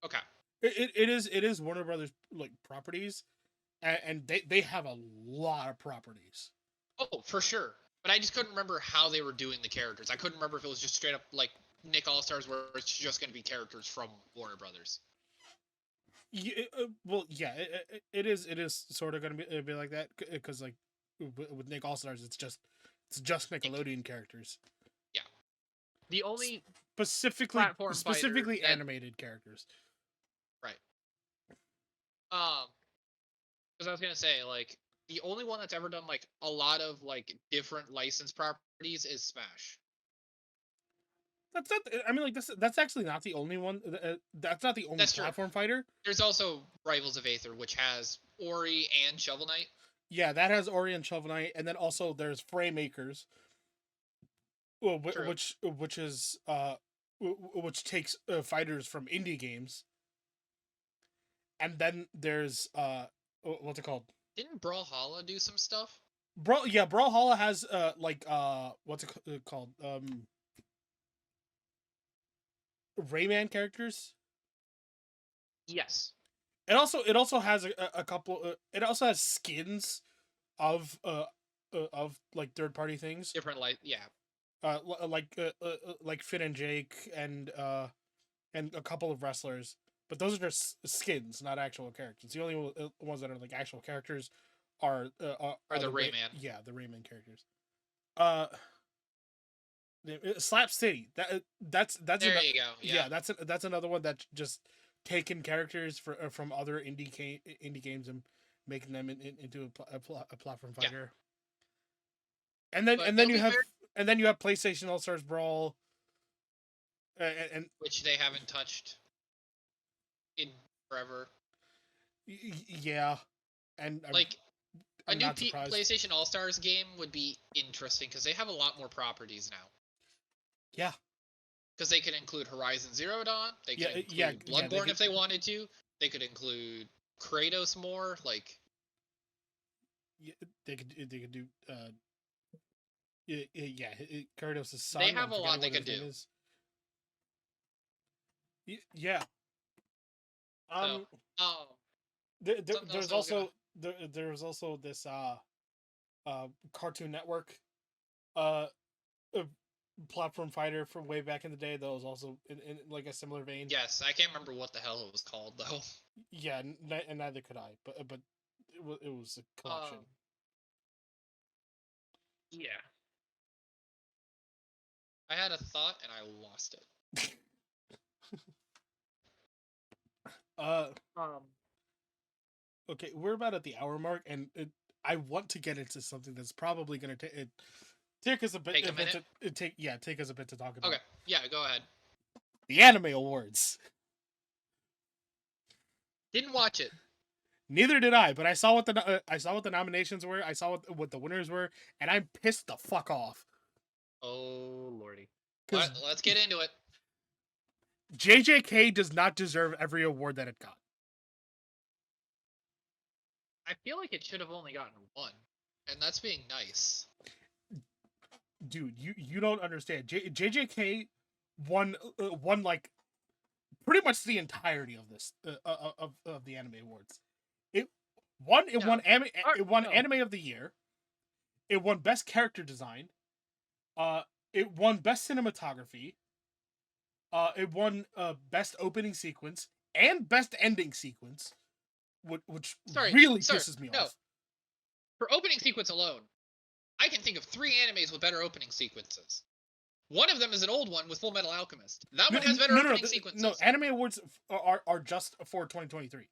Okay. It is Warner Brothers like properties, and they have a lot of properties. Oh, for sure. But I just couldn't remember how they were doing the characters. I couldn't remember if it was just straight up like Nick All Stars, where it's just going to be characters from Warner Brothers. Yeah, it is sort of going to be like that, because like with Nick All Stars, it's just Nickelodeon characters. Yeah, the only specifically animated characters. Right. Because I was gonna say, like, the only one that's ever done like a lot of like different licensed properties is Smash. That's not. I mean, like that's actually not the only one. That's not the only platform fighter. There's also Rivals of Aether, which has Ori and Shovel Knight. Yeah, that has Ori and Shovel Knight, and then also there's Framemakers, which is which takes fighters from indie games, and then there's what's it called? Didn't Brawlhalla do some stuff? Brawlhalla has like what's it called? Rayman characters. Yes. it also has a couple. It also has skins of like third party things. Different light, yeah. Like Finn and Jake and a couple of wrestlers, but those are just skins, not actual characters. The only ones that are like actual characters are Or the Rayman. Yeah, the Rayman characters. Uh, Slap City. That's There you go. Yeah. that's another one that's just taking characters from other indie games and making them into a platform Yeah. fighter. And then But and then it'll you be have fair- and then you have PlayStation All Stars Brawl. And which they haven't touched in forever. yeah, and Like a I'm new not surprised. PlayStation All Stars game would be interesting because they have a lot more properties now. Yeah, Because they could include Horizon Zero Dawn. They could Yeah, include yeah, Bloodborne they could- if they wanted to. They could include Kratos more. Like, yeah, they could do Kratos' son. They have I'm a lot forgetting they what could his do. name is. Yeah. so, There, something there's else I was also there's also this Cartoon Network platform fighter from way back in the day that was also in like a similar vein. yes, I can't remember what the hell it was called though. Yeah, and neither could I. But it was a collection. Yeah. I had a thought and I lost it. Okay, we're about at the hour mark, and I want to get into something that's probably going to take us a bit. Take a minute? Take us a bit to talk about. Okay, yeah, go ahead. The Anime Awards. Didn't watch it. Neither did I, but I saw what the nominations were. I saw what the winners were, and I'm pissed the fuck off. Oh lordy. 'Cause Let's get into it. JJK does not deserve every award that it got. I feel like it should have only gotten one, and that's being nice. Dude, you don't understand. JJK won like pretty much the entirety of this of the Anime Awards. It won Anime of the Year. It won Best Character Design. It won Best Cinematography. It won Best Opening Sequence and Best Ending Sequence, which really pisses me off. For opening sequence alone, I can think of 3 animes with better opening sequences. One of them is an old one with Full Metal Alchemist. That one has better opening sequences. No, Anime Awards are just for 2023.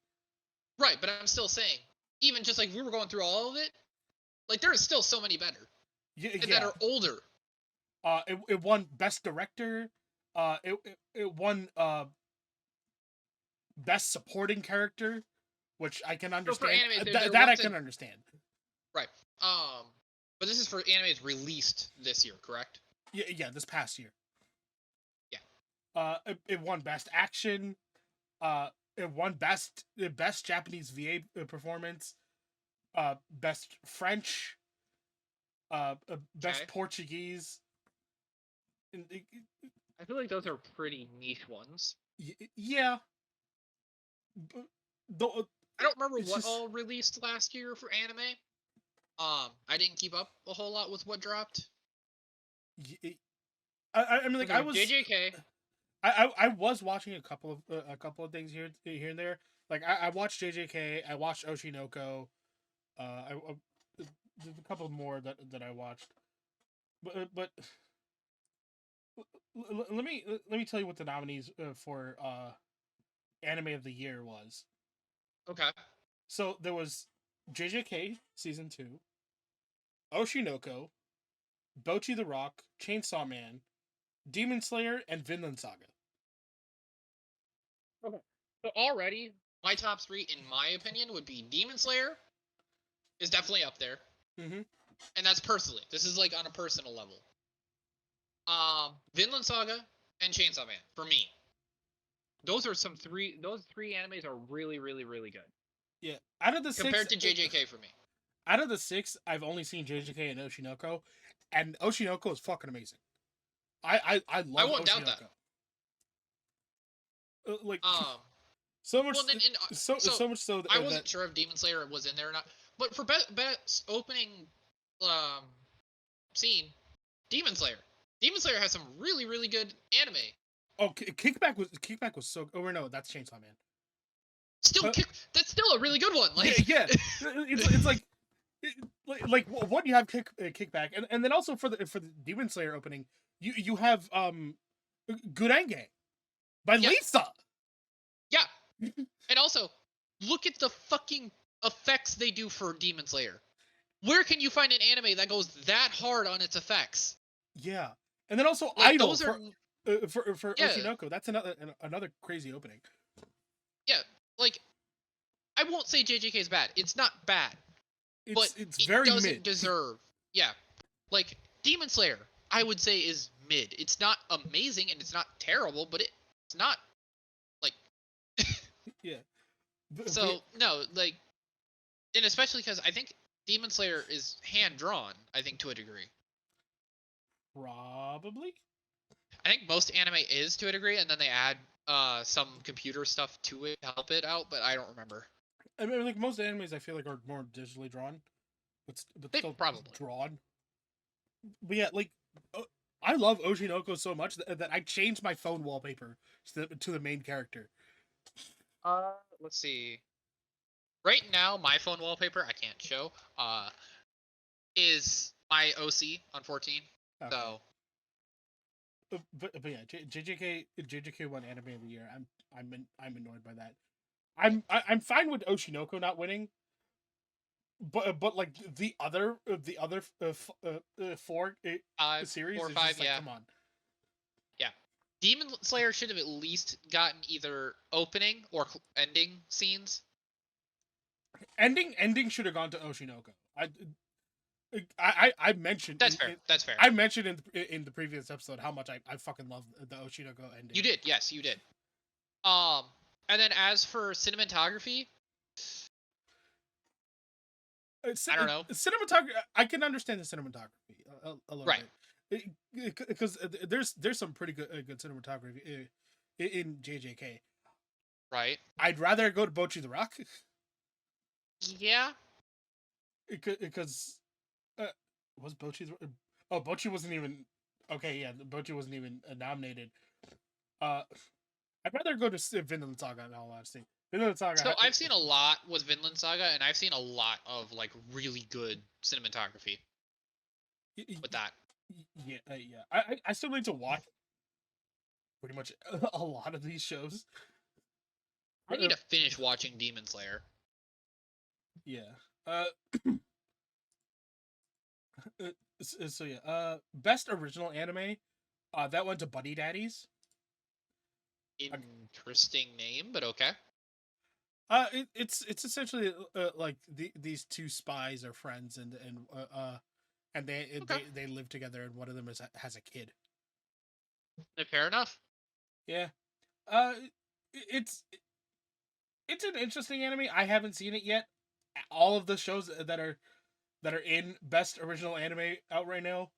Right, but I'm still saying, even just like we were going through all of it, like there is still so many better. That are older. It won Best Director. It won Best Supporting Character, which I can understand. That I can understand. Right. But this is for animes released this year, correct? Yeah, this past year. Yeah. It won Best Action. It won Best Japanese VA performance. Best French. Best Portuguese. I feel like those are pretty niche ones. Yeah. I don't remember what all released last year for anime. I didn't keep up a whole lot with what dropped. I mean, like I was JJK. I was watching a couple of things here and there. Like I watched JJK. I watched Oshinoko. There's a couple more that I watched. But let me tell you what the nominees for Anime of the Year was. Okay. So there was JJK Season 2, Oshinoko, Bocchi the Rock, Chainsaw Man, Demon Slayer, and Vinland Saga. Okay. So already, my top 3, in my opinion, would be Demon Slayer is definitely up there. Mm-hmm. And that's personally. This is like on a personal level. Vinland Saga and Chainsaw Man for me. Those 3 animes are really, really, really good. Yeah. Out of the 6 compared to JJK for me. Out of the 6, I've only seen JJK and Oshinoko, and Oshinoko is fucking amazing. I love Oshinoko. I won't doubt that. So much, Well, then, so much so I that wasn't sure if Demon Slayer was in there or not. But for best opening um, scene, Demon Slayer. Demon Slayer has some really, really good anime. oh, Kickback was so. Oh no, that's Chainsaw Man. Still, that's still a really good one. Like, yeah, it's like. Like what you have Kickback, and then also for the Demon Slayer opening, you have Gurenge by Yeah. Lisa. Yeah, and also look at the fucking effects they do for Demon Slayer. Where can you find an anime that goes that hard on its effects? Yeah, and then also Like, Idol those are for yeah, Oshinoko. That's another crazy opening. yeah. Like, I won't say JJK is bad. It's not bad, but It's it very doesn't mid. deserve. Yeah, like Demon Slayer, I would say is mid. It's not amazing and it's not terrible, but it's not like. Yeah. So no, like, and especially because I think Demon Slayer is hand drawn. I think to a degree. Probably. I think most anime is to a degree, and then they add some computer stuff to it to help it out, but I don't remember. I mean, like most animes, I feel like are more digitally drawn, but They still probably. drawn. But yeah, like I love Oshinoko so much that I changed my phone wallpaper to the main character. Let's see. Right now, my phone wallpaper I can't show. Is my OC on 14. Okay. So. But yeah, JJK won anime of the year. I'm annoyed by that. I'm fine with Oshinoko not winning, but like the other four series 4 or is 5, just like yeah. come on. Yeah. Demon Slayer should have at least gotten either opening or ending scenes. Ending should have gone to Oshinoko. I mentioned that's fair. That's fair. I mentioned in the previous episode how much I fucking love the Oshinoko ending. You did, yes, you did. And then as for cinematography, I don't know. Cinematography, I can understand the cinematography a little right. bit, because there's some pretty good cinematography in JJK. Right. I'd rather go to Bocchi the Rock. Yeah. Because was Bocchi? Oh, Bocchi wasn't even. Okay, yeah, Bocchi wasn't even nominated. I'd rather go to Vinland Saga in all honesty. Vinland Saga. So I've seen a lot with Vinland Saga, and I've seen a lot of like really good cinematography with that. Yeah, I still need to watch pretty much a lot of these shows. I need to finish watching Demon Slayer. Yeah. So yeah. Best original anime. That went to Buddy Daddies. Interesting name, but okay. It's essentially like these two spies are friends and they live together and one of them has a kid. Fair enough. Yeah. It's an interesting anime. I haven't seen it yet. All of the shows that are in best original anime out right now,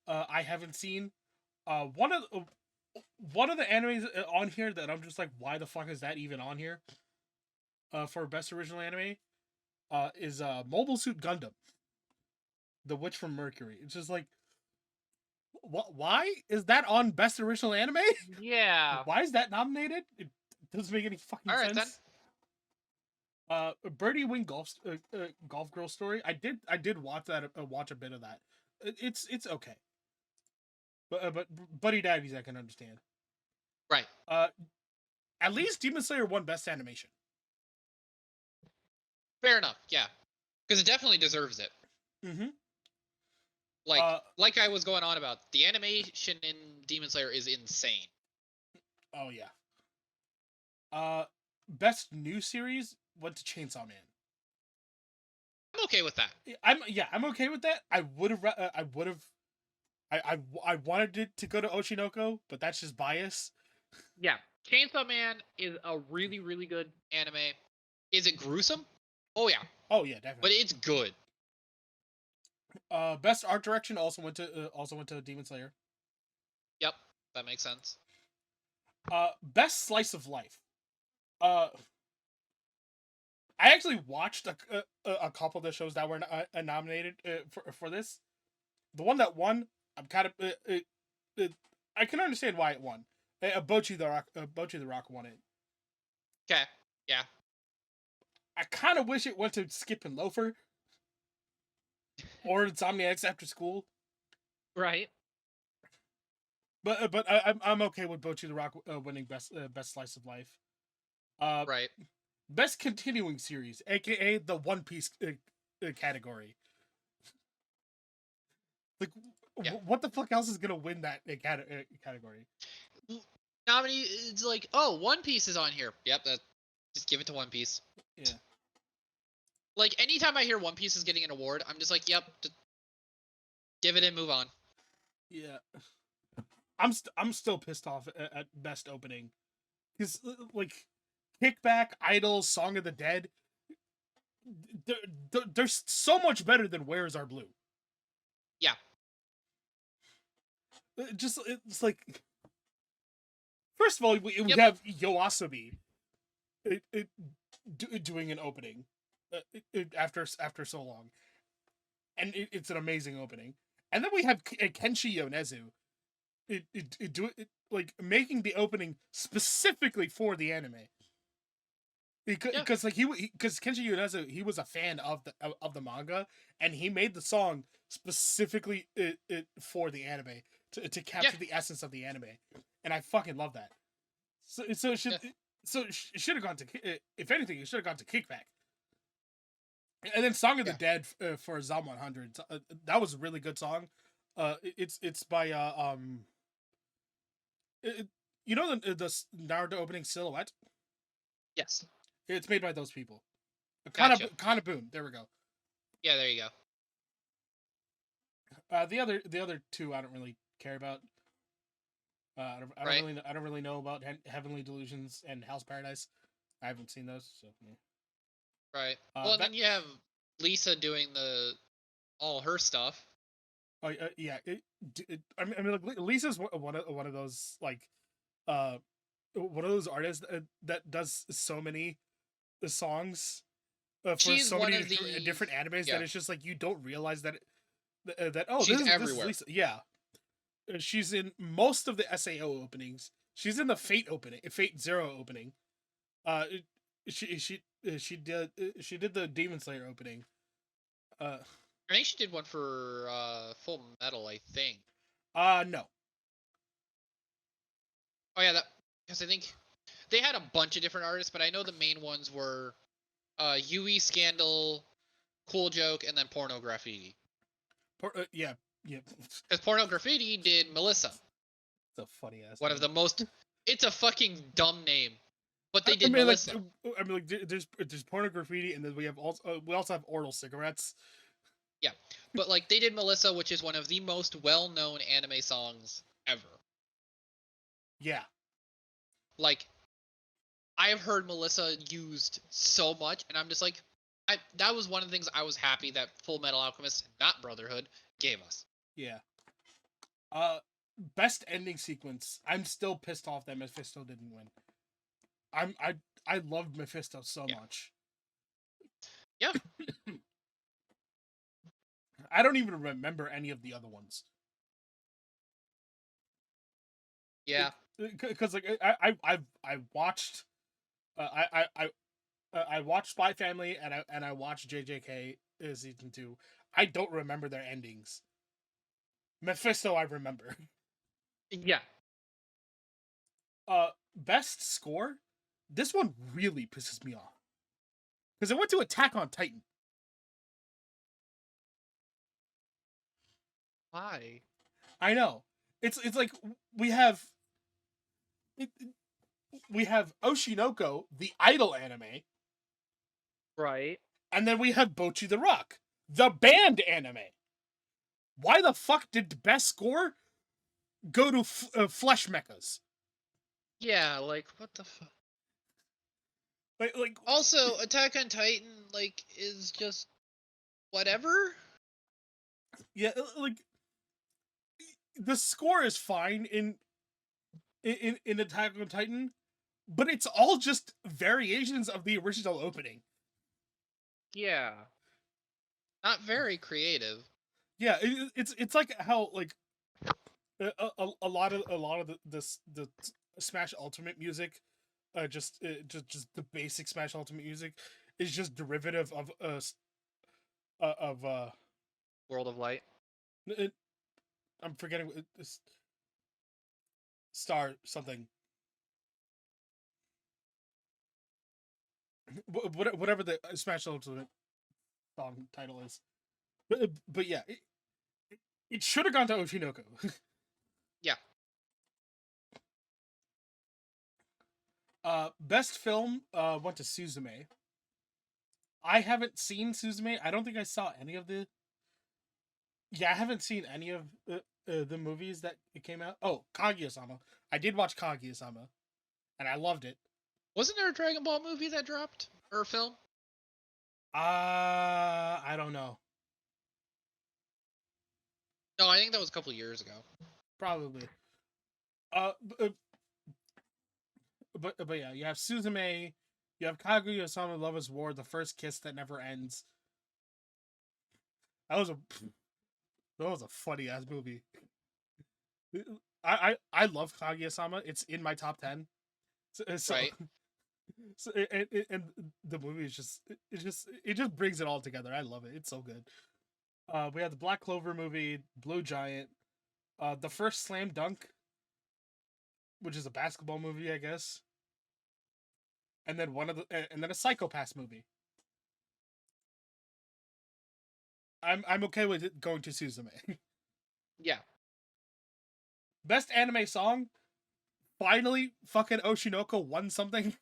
I haven't seen. One of the animes on here that I'm just like, why the fuck is that even on here? For best original anime, is Mobile Suit Gundam, The Witch from Mercury. It's just like, what? Why is that on best original anime? Yeah. Why is that nominated? It doesn't make any fucking sense. Then. Birdie Wing Golf Girl Story. I did watch that. Watch a bit of that. It's okay. But Buddy Daddies I can understand. Right. At least Demon Slayer won best animation. Fair enough. Yeah, because it definitely deserves it. Mm-hmm. Like I was going on about, the animation in Demon Slayer is insane. Oh yeah. Best new series went to Chainsaw Man. I'm okay with that. I'm okay with that. I wanted it to go to Oshinoko, but that's just bias. Yeah, Chainsaw Man is a really, really good anime. Is it gruesome? Oh yeah. Oh yeah, definitely. But it's good. Best art direction also went to Demon Slayer. Yep, that makes sense. Best slice of life. I actually watched a couple of the shows that were nominated for this. The one that won, I'm kind of I can understand why it won. Bochi the Rock won it. Okay. Yeah. I kind of wish it went to Skip and Loafer or Insomniacs After School. Right. But I'm okay with Bochi the Rock winning best slice of life. Right. Best continuing series, aka the One Piece category. Like, Yeah. what the fuck else is gonna win that category? Nominee is like, oh, One Piece is on here. Yep, that just give it to One Piece. Yeah. Like anytime I hear One Piece is getting an award, I'm just like, yep, give it and move on. Yeah. I'm still pissed off at best opening, because like Kickback, Idols, Song of the Dead, they're so much better than Where's Our Blue. Yeah. It's like, first of all, we Yep. have Yoasobi doing an opening after so long, and it's an amazing opening. And then we have Kenshi Yonezu like making the opening specifically for the anime. Because like because Kenshi Yonezu, he was a fan of the manga, and he made the song specifically for the anime to capture the essence of the anime, and I fucking love that. So it should have gone to, if anything, it should have gone to Kickback. And then Song of the Dead for Zom 100. That was a really good song. It's by you know the Naruto opening Silhouette? Yes. It's made by those people. Gotcha. Kana Boon. There we go. Yeah, there you go. The other two I don't really care about. I don't really know about Heavenly Delusions and Hell's Paradise. I haven't seen those, so yeah. Right. Well, then you have Lisa doing all her stuff. Oh yeah. I mean, like, Lisa's one of those like, one of those artists that does so many songs for She's so many different animes that it's just like you don't realize that she's this everywhere. is Lisa. Yeah, she's in most of the SAO openings. She's in the Fate Zero opening. She did the Demon Slayer opening. I think she did one for Full Metal, I think. No. Oh yeah, because I think they had a bunch of different artists, but I know the main ones were Yui, Scandal, Cool Joke, and then Porno Graffiti. Yeah. Because Porno Graffiti did Melissa. It's a funny ass. One name. of the most. It's a fucking dumb name, but they did Melissa. Like, there's Porno Graffiti, and then we also have Oral Cigarettes. Yeah, but like they did Melissa, which is one of the most well-known anime songs ever. Yeah. Like, I have heard Melissa used so much, and I'm just like, that was one of the things I was happy that Full Metal Alchemist, not Brotherhood, gave us. Yeah. Best ending sequence. I'm still pissed off that Mephisto didn't win. I love Mephisto so much. Yeah. I don't even remember any of the other ones. Yeah. Because like I watched I watched Spy Family and I watched JJK season 2. I don't remember their endings. Mephisto I remember. Yeah. Best score? This one really pisses me off. Because it went to Attack on Titan. Why? I know. It's like we have Oshinoko, the Idol anime. Right. And then we have Bochi the Rock, the band anime. Why the fuck did best score go to Flesh Mechas? Yeah, like what the fuck? Like also, Attack on Titan is just whatever. Yeah, like the score is fine in Attack on Titan, but it's all just variations of the original opening. Yeah. Not very creative. Yeah, it's like how like a lot of the Smash Ultimate music, just the basic Smash Ultimate music is just derivative of of World of Light. it, I'm forgetting this star something, whatever the Smash Ultimate song title is. But yeah, it should have gone to Oshinoko. Yeah. Best film went to Suzume. I haven't seen Suzume. I don't think I saw any of the. Yeah, I haven't seen any of the movies that it came out. Oh, Kaguya-sama. I did watch Kaguya-sama, and I loved it. Wasn't there a Dragon Ball movie that dropped or film? I don't know. No, I think that was a couple years ago. Probably. Uh, b- but yeah, you have Suzume, you have Kaguya-sama: Love Is War, The First Kiss That Never Ends. That was a funny ass movie. I love Kaguya-sama. It's in my top 10. So Right. so and the movie is just it just brings it all together. I love it. It's so good. We had the Black Clover movie, Blue Giant, the first Slam Dunk, which is a basketball movie, I guess, and then and then a Psychopaths movie. I'm okay with it going to Suzume. Yeah. Best anime song. Finally, fucking Oshinoko won something.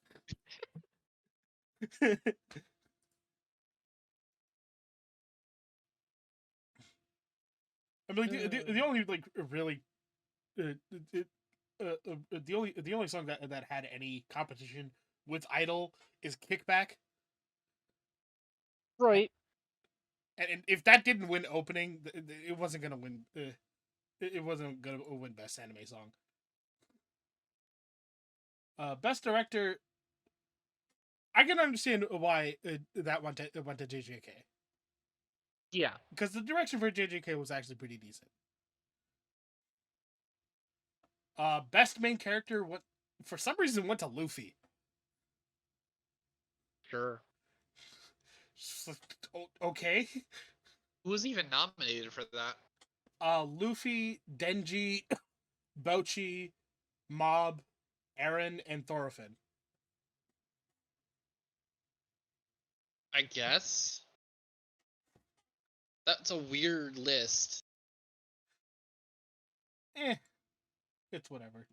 I mean, like, the only like really uh, it, the only song that had any competition with Idol is Kickback, Right. and if that didn't win opening, it wasn't gonna win. It wasn't gonna win best anime song. Best director. I can understand why that went to JJK, Yeah. because the direction for JJK was actually pretty decent. Best main character, what for some reason went to Luffy. Sure. Okay. Who was even nominated for that? Luffy, Denji, Bouchi, Mob, Eren, and Thorfinn. I guess. That's a weird list. Eh, it's whatever.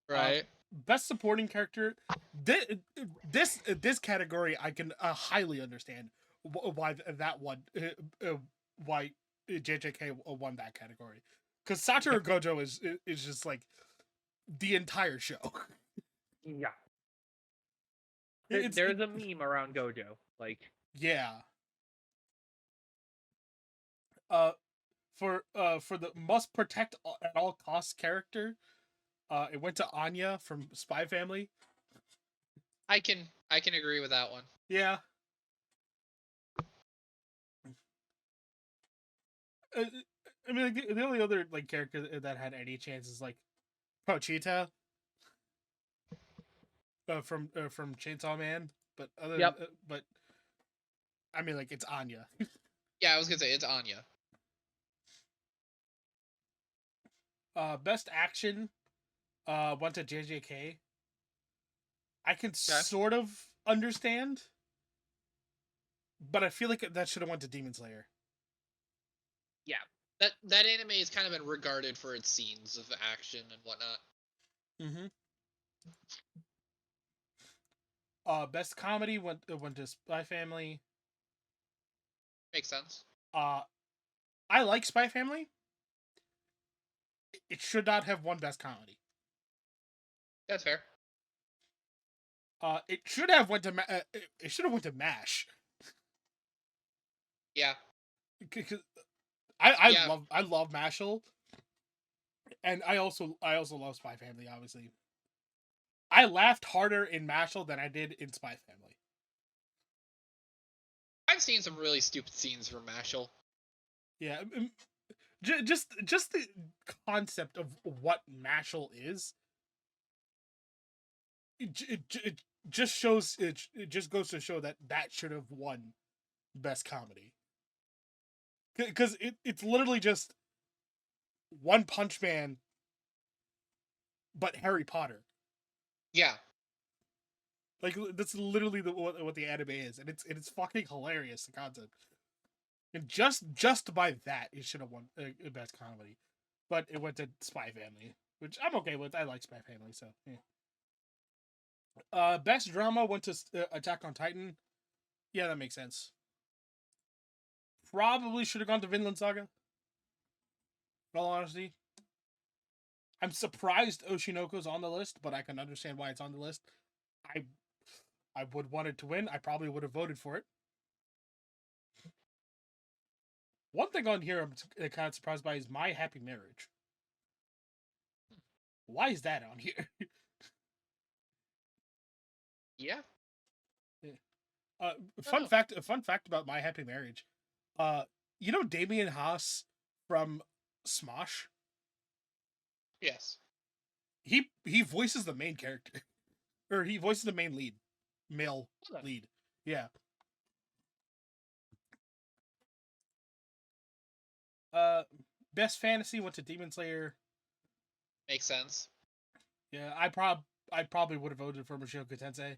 Right. Best supporting character. This category I can highly understand why that one why JJK won that category, because Satoru Gojo is just like the entire show. Yeah. It's There's a meme around Gojo. Like, yeah. For the must protect at all costs character, it went to Anya from Spy Family. I can agree with that one. Yeah. Uh, I mean, like, the only other like character that had any chance is like Pochita from Chainsaw Man, but Yep. But I mean, like, it's Anya. Yeah, I was gonna say it's Anya. Best action went to JJK. I can Okay. sort of understand, but I feel like that should have went to Demon Slayer. Yeah. That anime has kind of been regarded for its scenes of action and whatnot. Mm-hmm. Best comedy went to Spy Family. Makes sense. I like Spy Family. It should not have won best comedy. That's fair. It should have went to it should have went to Mash. Yeah. Cause Yeah. I love Mashal, and I also love Spy Family. Obviously, I laughed harder in Mashal than I did in Spy Family. I've seen some really stupid scenes from Mashal. Yeah, just the concept of what Mashal is. It just shows it just goes to show that should have won best comedy. Because it's literally just One Punch Man, but Harry Potter. Yeah. Like that's literally what the anime is, and it's fucking hilarious, the concept. And just by that, it should have won best comedy, but it went to Spy Family, which I'm okay with. I like Spy Family, so yeah. Best drama went to Attack on Titan. Yeah, that makes sense. Probably should have gone to Vinland Saga. In all honesty, I'm surprised Oshinoko's on the list, but I can understand why it's on the list. I would want it to win. I probably would have voted for it. One thing on here I'm kind of surprised by is My Happy Marriage. Why is that on here? Yeah. Fun fact about My Happy Marriage. You know Damien Haas from Smosh? Yes. He voices the main character. Or he voices the main lead. Male lead. Yeah. Best fantasy went to Demon Slayer. Makes sense. Yeah, I probably would have voted for Mushoku Tensei.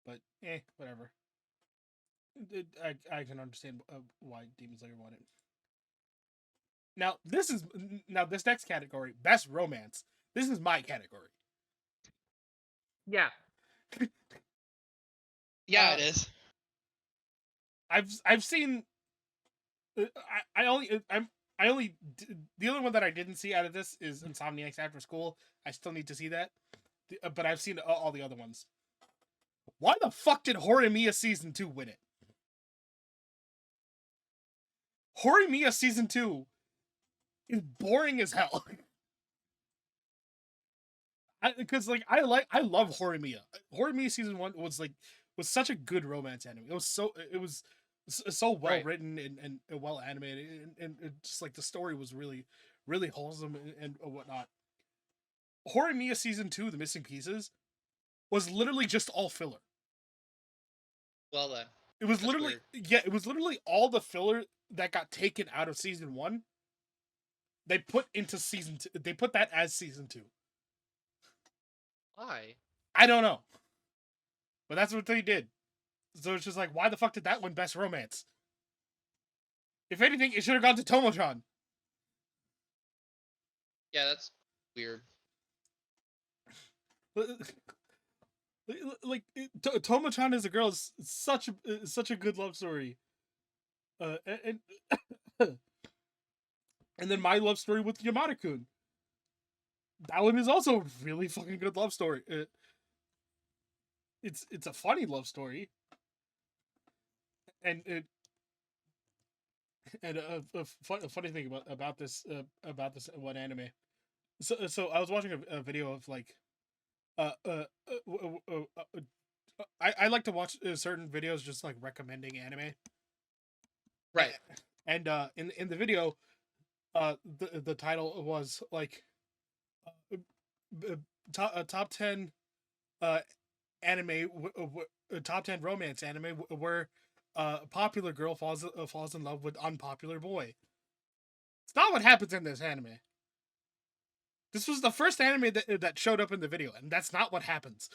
But whatever. I can understand why Demon Slayer won it. Now this next category, best romance. This is my category. Yeah. Yeah, it is. I've seen. I only the only one that I didn't see out of this is Insomniacs After School. I still need to see that, but I've seen all the other ones. Why the fuck did Horimiya Season 2 win it? Horimiya Season 2 is boring as hell. Because I love Horimiya. Horimiya Season 1 was such a good romance anime. It was so well written and well animated, and just like the story was really really wholesome and whatnot. Horimiya Season 2, The Missing Pieces, was literally just all filler. Well then. It was literally all the filler that got taken out of Season 1. They put into Season 2. They put that as Season 2. Why? I don't know. But that's what they did. So it's just like, why the fuck did that win Best Romance? If anything, it should have gone to Tomo-chan. Yeah, that's weird. Like Tomo-chan as a girl is such a good love story. And and then my love story with Yamada-kun. That one is also a really fucking good love story. It's a funny love story. And a funny thing about this one anime. So I was watching a video of like I like to watch certain videos just like recommending anime. Right. And in the video, the title was like top 10 anime top 10 romance anime where a popular girl falls in love with unpopular boy. It's not what happens in this anime. This was the first anime that showed up in the video, and that's not what happens.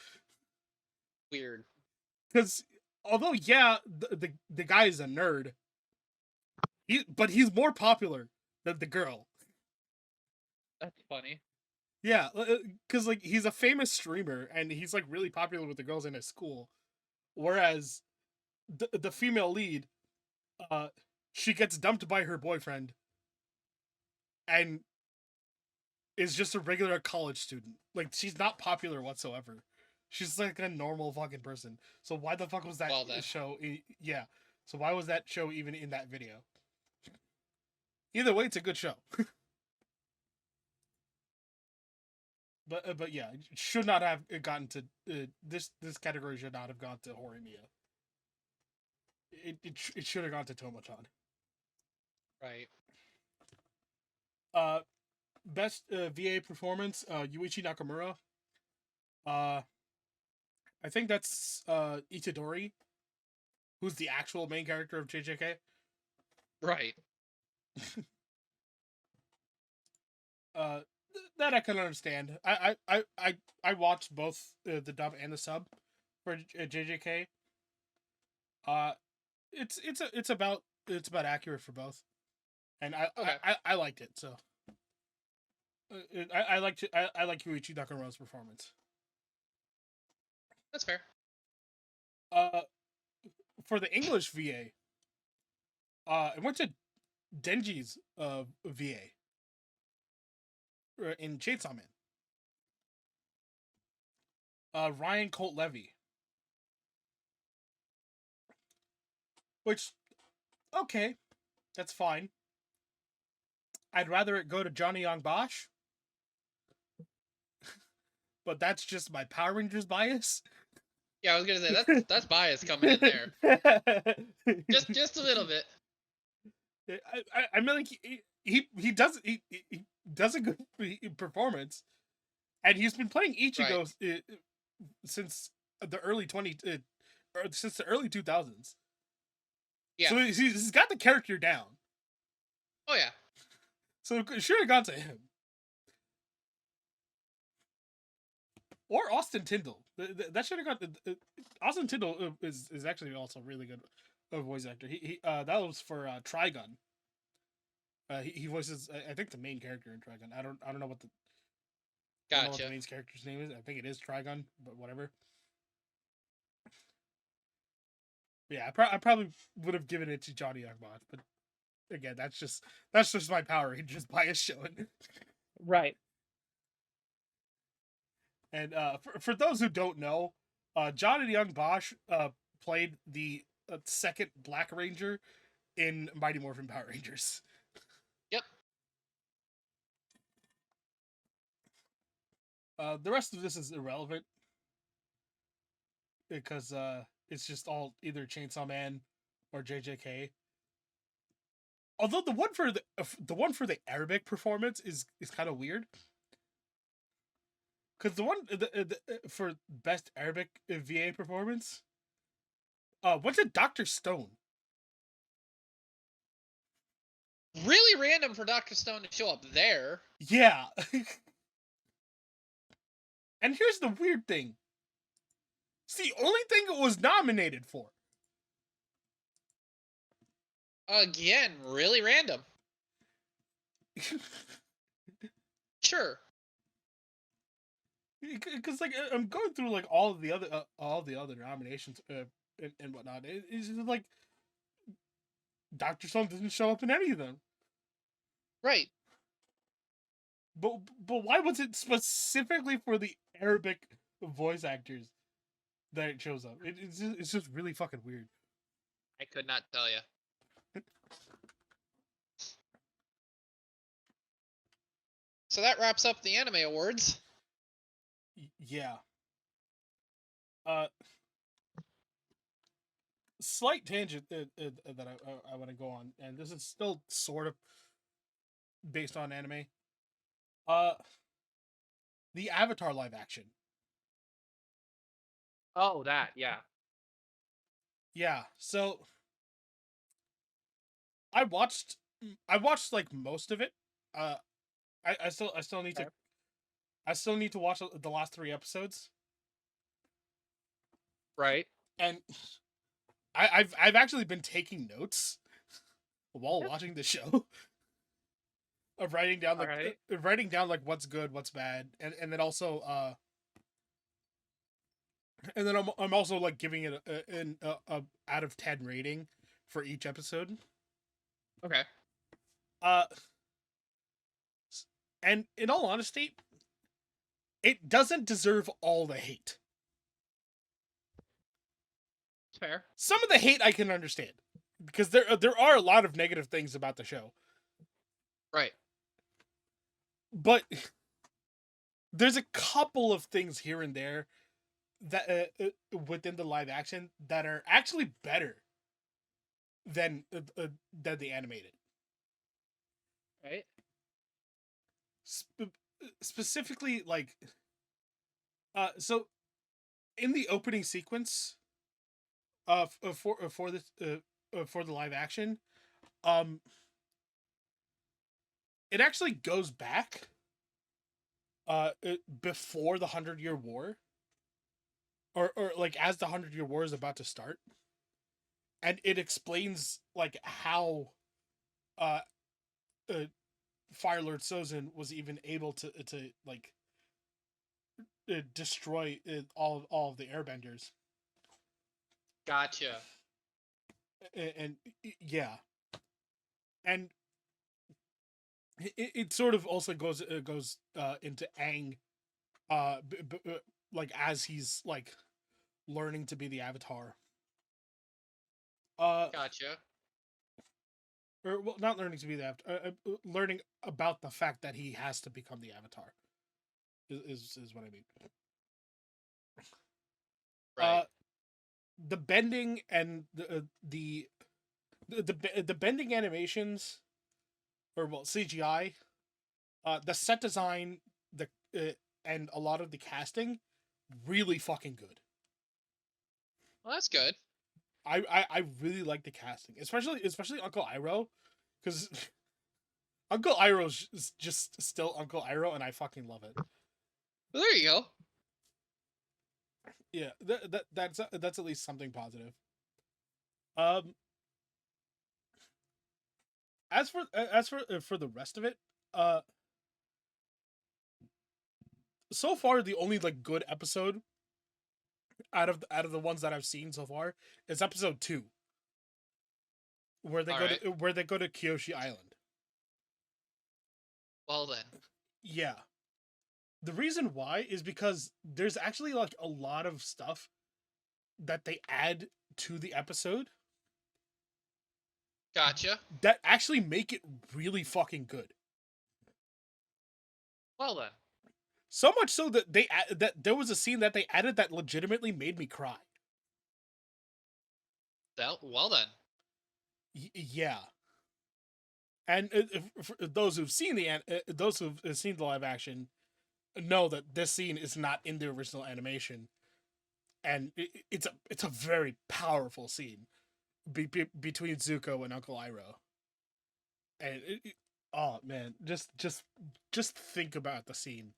Weird. Because although the guy is a nerd, but he's more popular than the girl. That's funny. Yeah, because like he's a famous streamer and he's like really popular with the girls in his school, whereas the female lead, she gets dumped by her boyfriend, and is just a regular college student. Like she's not popular whatsoever. She's like a normal fucking person. So why the fuck was that show? Yeah. So why was that show even in that video? Either way, it's a good show. But yeah, it should not have gotten to this category should not have gone to Horimiya. it should have gone to Tomo-chan. Right. Best VA performance, Yuichi Nakamura. I think that's Itadori, who's the actual main character of JJK. Right. That I can understand. I watched both the dub and the sub for JJK. It's about accurate for both, and Okay. I liked it. So I like Yuichi Nakamura's performance. That's fair. For the English VA, it went to Denji's VA in Chainsaw Man. Ryan Colt Levy. Which, okay, that's fine. I'd rather it go to Johnny Young Bosch. But that's just my Power Rangers bias. Yeah, I was gonna say that's bias coming in there. Just a little bit. I mean, like he does a good performance, and he's been playing Ichigo since the early since the early 2000s. Yeah. So he's got the character down. Oh yeah. So it should have gone to him. Or Austin Tyndall. That should have got Austin Tyndall is actually also really good voice actor. He that was for Trigun. He voices I think the main character in Trigun. I don't know what the I don't know what the main character's name is. I think it is Trigun, but whatever. Yeah, I probably would have given it to Johnny Youngbot, but again, that's just my Power Rangers bias showing. Right. And for those who don't know, Johnny Young Bosch played the second Black Ranger in Mighty Morphin Power Rangers. Yep. The rest of this is irrelevant because it's just all either Chainsaw Man or JJK. Although the one for the Arabic performance is kind of weird. Because the one for best Arabic VA performance, went to Dr. Stone. Really random for Dr. Stone to show up there. Yeah. And here's the weird thing. It's the only thing it was nominated for. Again, really random. Sure. Because like I'm going through like all the other nominations and whatnot. It's just like Dr. Stone doesn't show up in any of them. Right. But why was it specifically for the Arabic voice actors that it shows up? It's just really fucking weird. I could not tell you. So that wraps up the anime awards. Yeah. Slight tangent that I want to go on, and this is still sort of based on anime. The Avatar live action. Oh, that, yeah. Yeah, so I watched like most of it. I still need to watch the last 3 episodes. Right. And I've actually been taking notes while watching the show. Of writing down like what's good, what's bad, and then also and then I'm also like giving it a out of 10 rating for each episode. Okay. And in all honesty, it doesn't deserve all the hate. Fair. Some of the hate I can understand because there are a lot of negative things about the show. Right. But there's a couple of things here and there that within the live action that are actually better than the animated. Right. Specifically, like, so in the opening sequence, for the live action, um, it actually goes back, before the 100-Year War, or like as the 100-Year War is about to start, and it explains like how, uh, uh Fire Lord Sozin was even able to like, destroy, all of the airbenders. Gotcha. And yeah, and it sort of also goes into Aang, like as he's like learning to be the Avatar. Gotcha. Or, well, not learning to be the Avatar, learning about the fact that he has to become the Avatar is what I mean. Right. The bending and the bending animations, or, well, CGI, the set design, the and a lot of the casting, really fucking good. Well, that's good. I really like the casting, especially Uncle Iroh, because Uncle Iroh is just still Uncle Iroh, and I fucking love it. Well, there you go. Yeah, that's at least something positive. Um, for the rest of it, uh, so far the only like good episode out of the ones that I've seen so far is episode 2, where they Alright. go to Kyoshi Island. Well then. Yeah. The reason why is because there's actually like a lot of stuff that they add to the episode Gotcha. that actually make it really fucking good. Well then. So much so that that there was a scene that they added that legitimately made me cry. Well then. Yeah. And for those who've seen those who've seen the live action know that this scene is not in the original animation, and it's a very powerful scene between Zuko and Uncle Iroh. And oh man, just think about the scene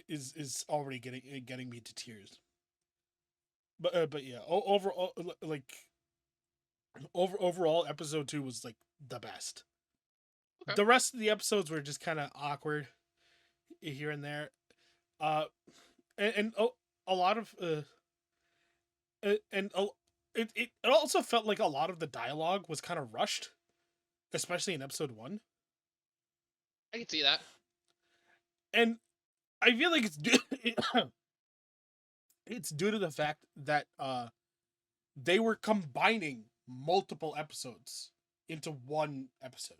is already getting me to tears. But yeah, overall, like, overall, episode 2 was like the best. Okay. The rest of the episodes were just kind of awkward here and there. Uh, and a lot of and it also felt like a lot of the dialogue was kind of rushed, especially in episode 1. I can see that. And I feel like it's due to the fact that they were combining multiple episodes into one episode.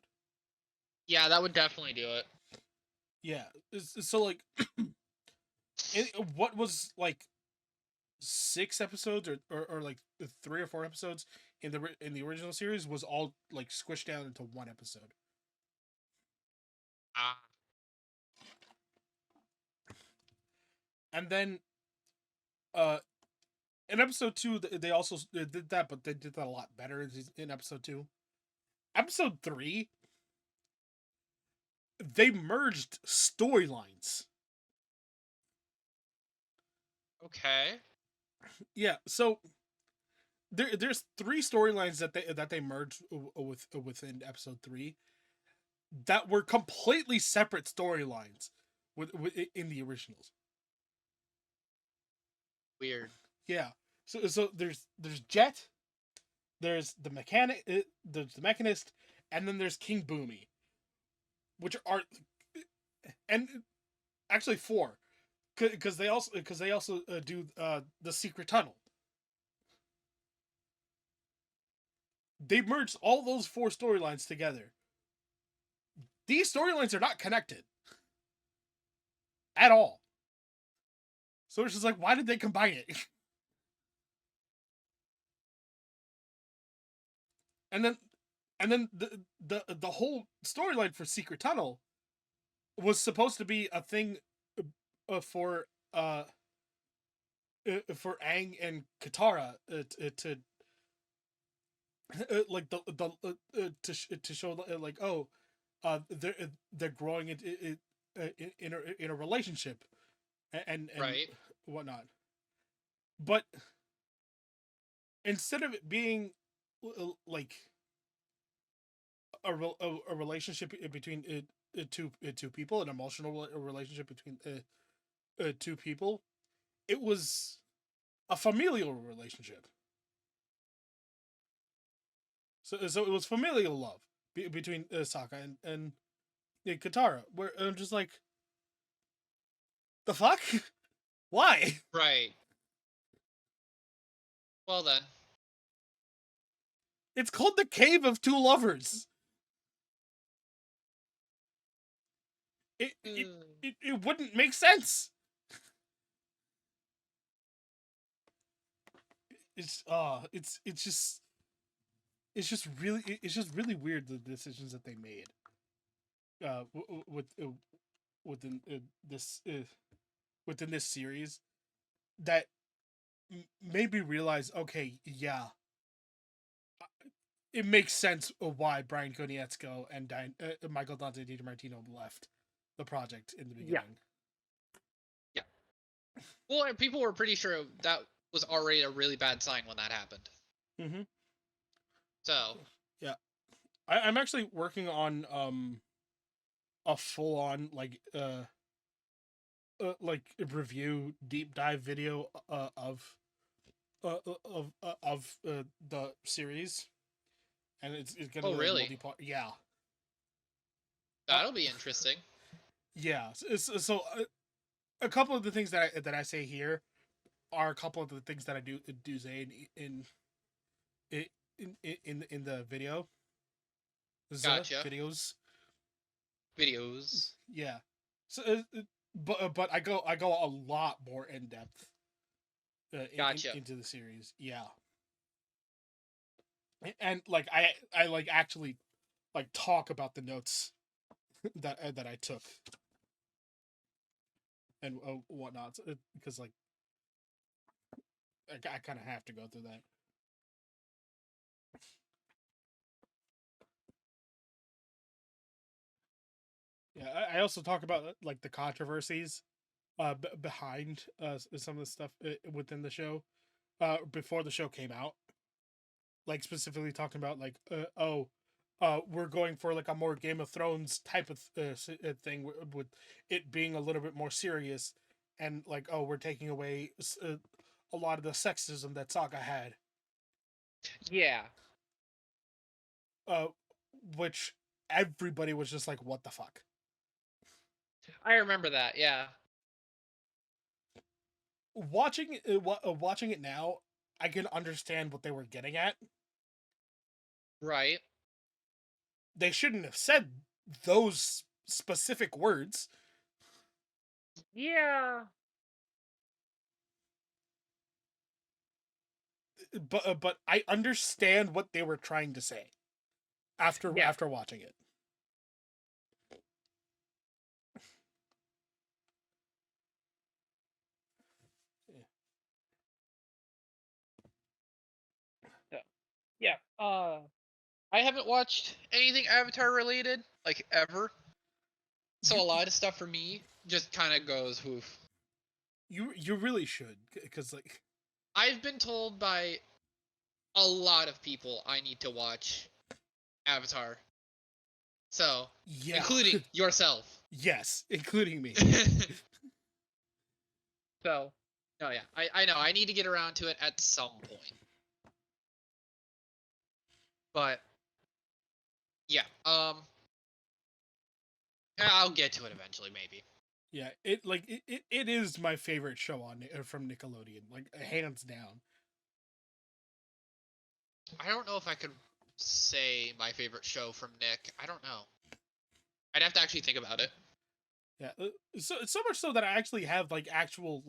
Yeah, that would definitely do it. Yeah, so like, what was like 6 episodes, or like 3 or 4 episodes in the original series was all like squished down into one episode. Ah. And then in episode 2 they also did that, but they did that a lot better in episode 2. Episode 3, they merged storylines. Okay. Yeah, so there's 3 storylines that they merged within episode 3 that were completely separate storylines with in the originals. Weird. Yeah. So there's Jet, there's the Mechanist, and then there's King Boomy, which are, and actually 4, because they also do the secret tunnel. They merged all those 4 storylines together. These storylines are not connected at all. So it's just like, why did they combine it? and then the whole storyline for Secret Tunnel was supposed to be a thing for Aang and Katara to like to show like, oh, they're growing in a relationship and Right. whatnot. But instead of it being like a relationship between two people, an emotional relationship between two people, it was a familial relationship. So it was familial love between Sokka and Katara, where I'm just like, the fuck, why? Right. Well then. It's called the Cave of Two Lovers. It it, Mm. it wouldn't make sense. It's just really weird, the decisions that they made with within this within this series that made me realize, okay, yeah, it makes sense why Brian Konietzko and Michael Dante DiMartino left the project in the beginning. Yeah. Well, and people were pretty sure that was already a really bad sign when that happened. Mm-hmm. So. Yeah, I'm actually working on a full on like review deep dive video the series, and it's gonna Oh, be like really? multi-part. Yeah, That'll be interesting. yeah. So a couple of the things that I say here are a couple of the things that I do say in the video. Gotcha. Videos. Videos. Yeah. So, but I go a lot more in depth Gotcha. into the series. Yeah. And like I like actually like talk about the notes that I took and whatnot, because like I kind of have to go through that. Yeah, I also talk about like the controversies behind some of the stuff within the show before the show came out, like specifically talking about like we're going for like a more Game of Thrones type of thing with it being a little bit more serious, and like, oh, we're taking away a lot of the sexism that Sokka had, Yeah. uh, which everybody was just like, what the fuck. I remember that. Yeah. Watching it now, I can understand what they were getting at. Right. They shouldn't have said those specific words, Yeah. but I understand what they were trying to say after Yeah. after watching it. Yeah. I haven't watched anything Avatar related, like, ever. So You a lot of stuff for me just kind of goes hoof. you really should, because like, I've been told by a lot of people I need to watch Avatar. So, yeah. including yourself. Yes, including me. So, no, yeah, I know I need to get around to it at some point. But yeah, I'll get to it eventually, maybe. Yeah, it is my favorite show on from Nickelodeon, like hands down. I don't know if I could say my favorite show from Nick. I don't know. I'd have to actually think about it. Yeah, so much so that I actually have like actual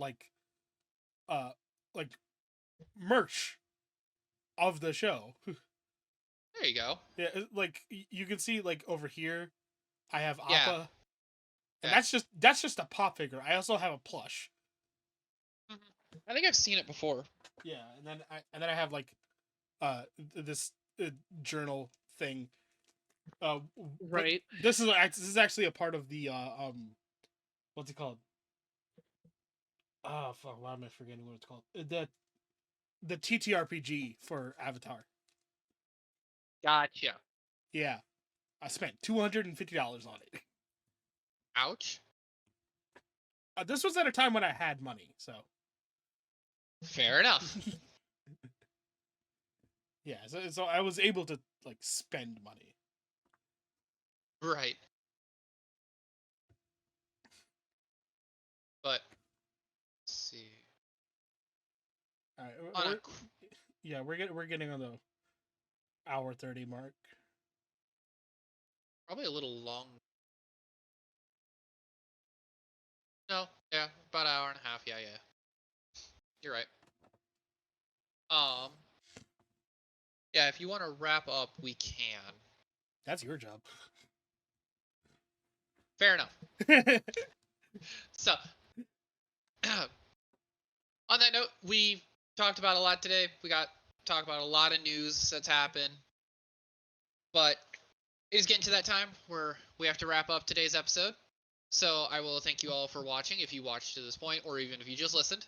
uh like merch of the show. There you go. Yeah, like you can see like over here, I have Appa, Yeah. and Yeah. that's just a pop figure. I also have a plush. I think I've seen it before. Yeah, and then I have like this journal thing. But Right. this is actually a part of the what's it called? Oh fuck! Why am I forgetting what it's called? The TTRPG for Avatar. Gotcha. Yeah, I spent $250 on it. Ouch. This was at a time when I had money, so Fair enough. yeah. So I was able to like spend money. Right. But let's see. All right, On a yeah, we're getting on the hour 30 mark. probably a little long. No, yeah, about an hour and a half. Yeah, yeah. You're right. Yeah, if you want to wrap up, we can. That's your job. Fair enough. So, on that note, we talked about a lot today. We got talk about a lot of news that's happened, but it is getting to that time where we have to wrap up today's episode. So I will thank you all for watching. If you watched to this point, or even if you just listened,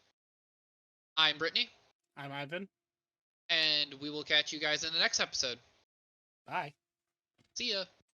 I'm Brittany, I'm Ivan. and we will catch you guys in the next episode. Bye. See ya.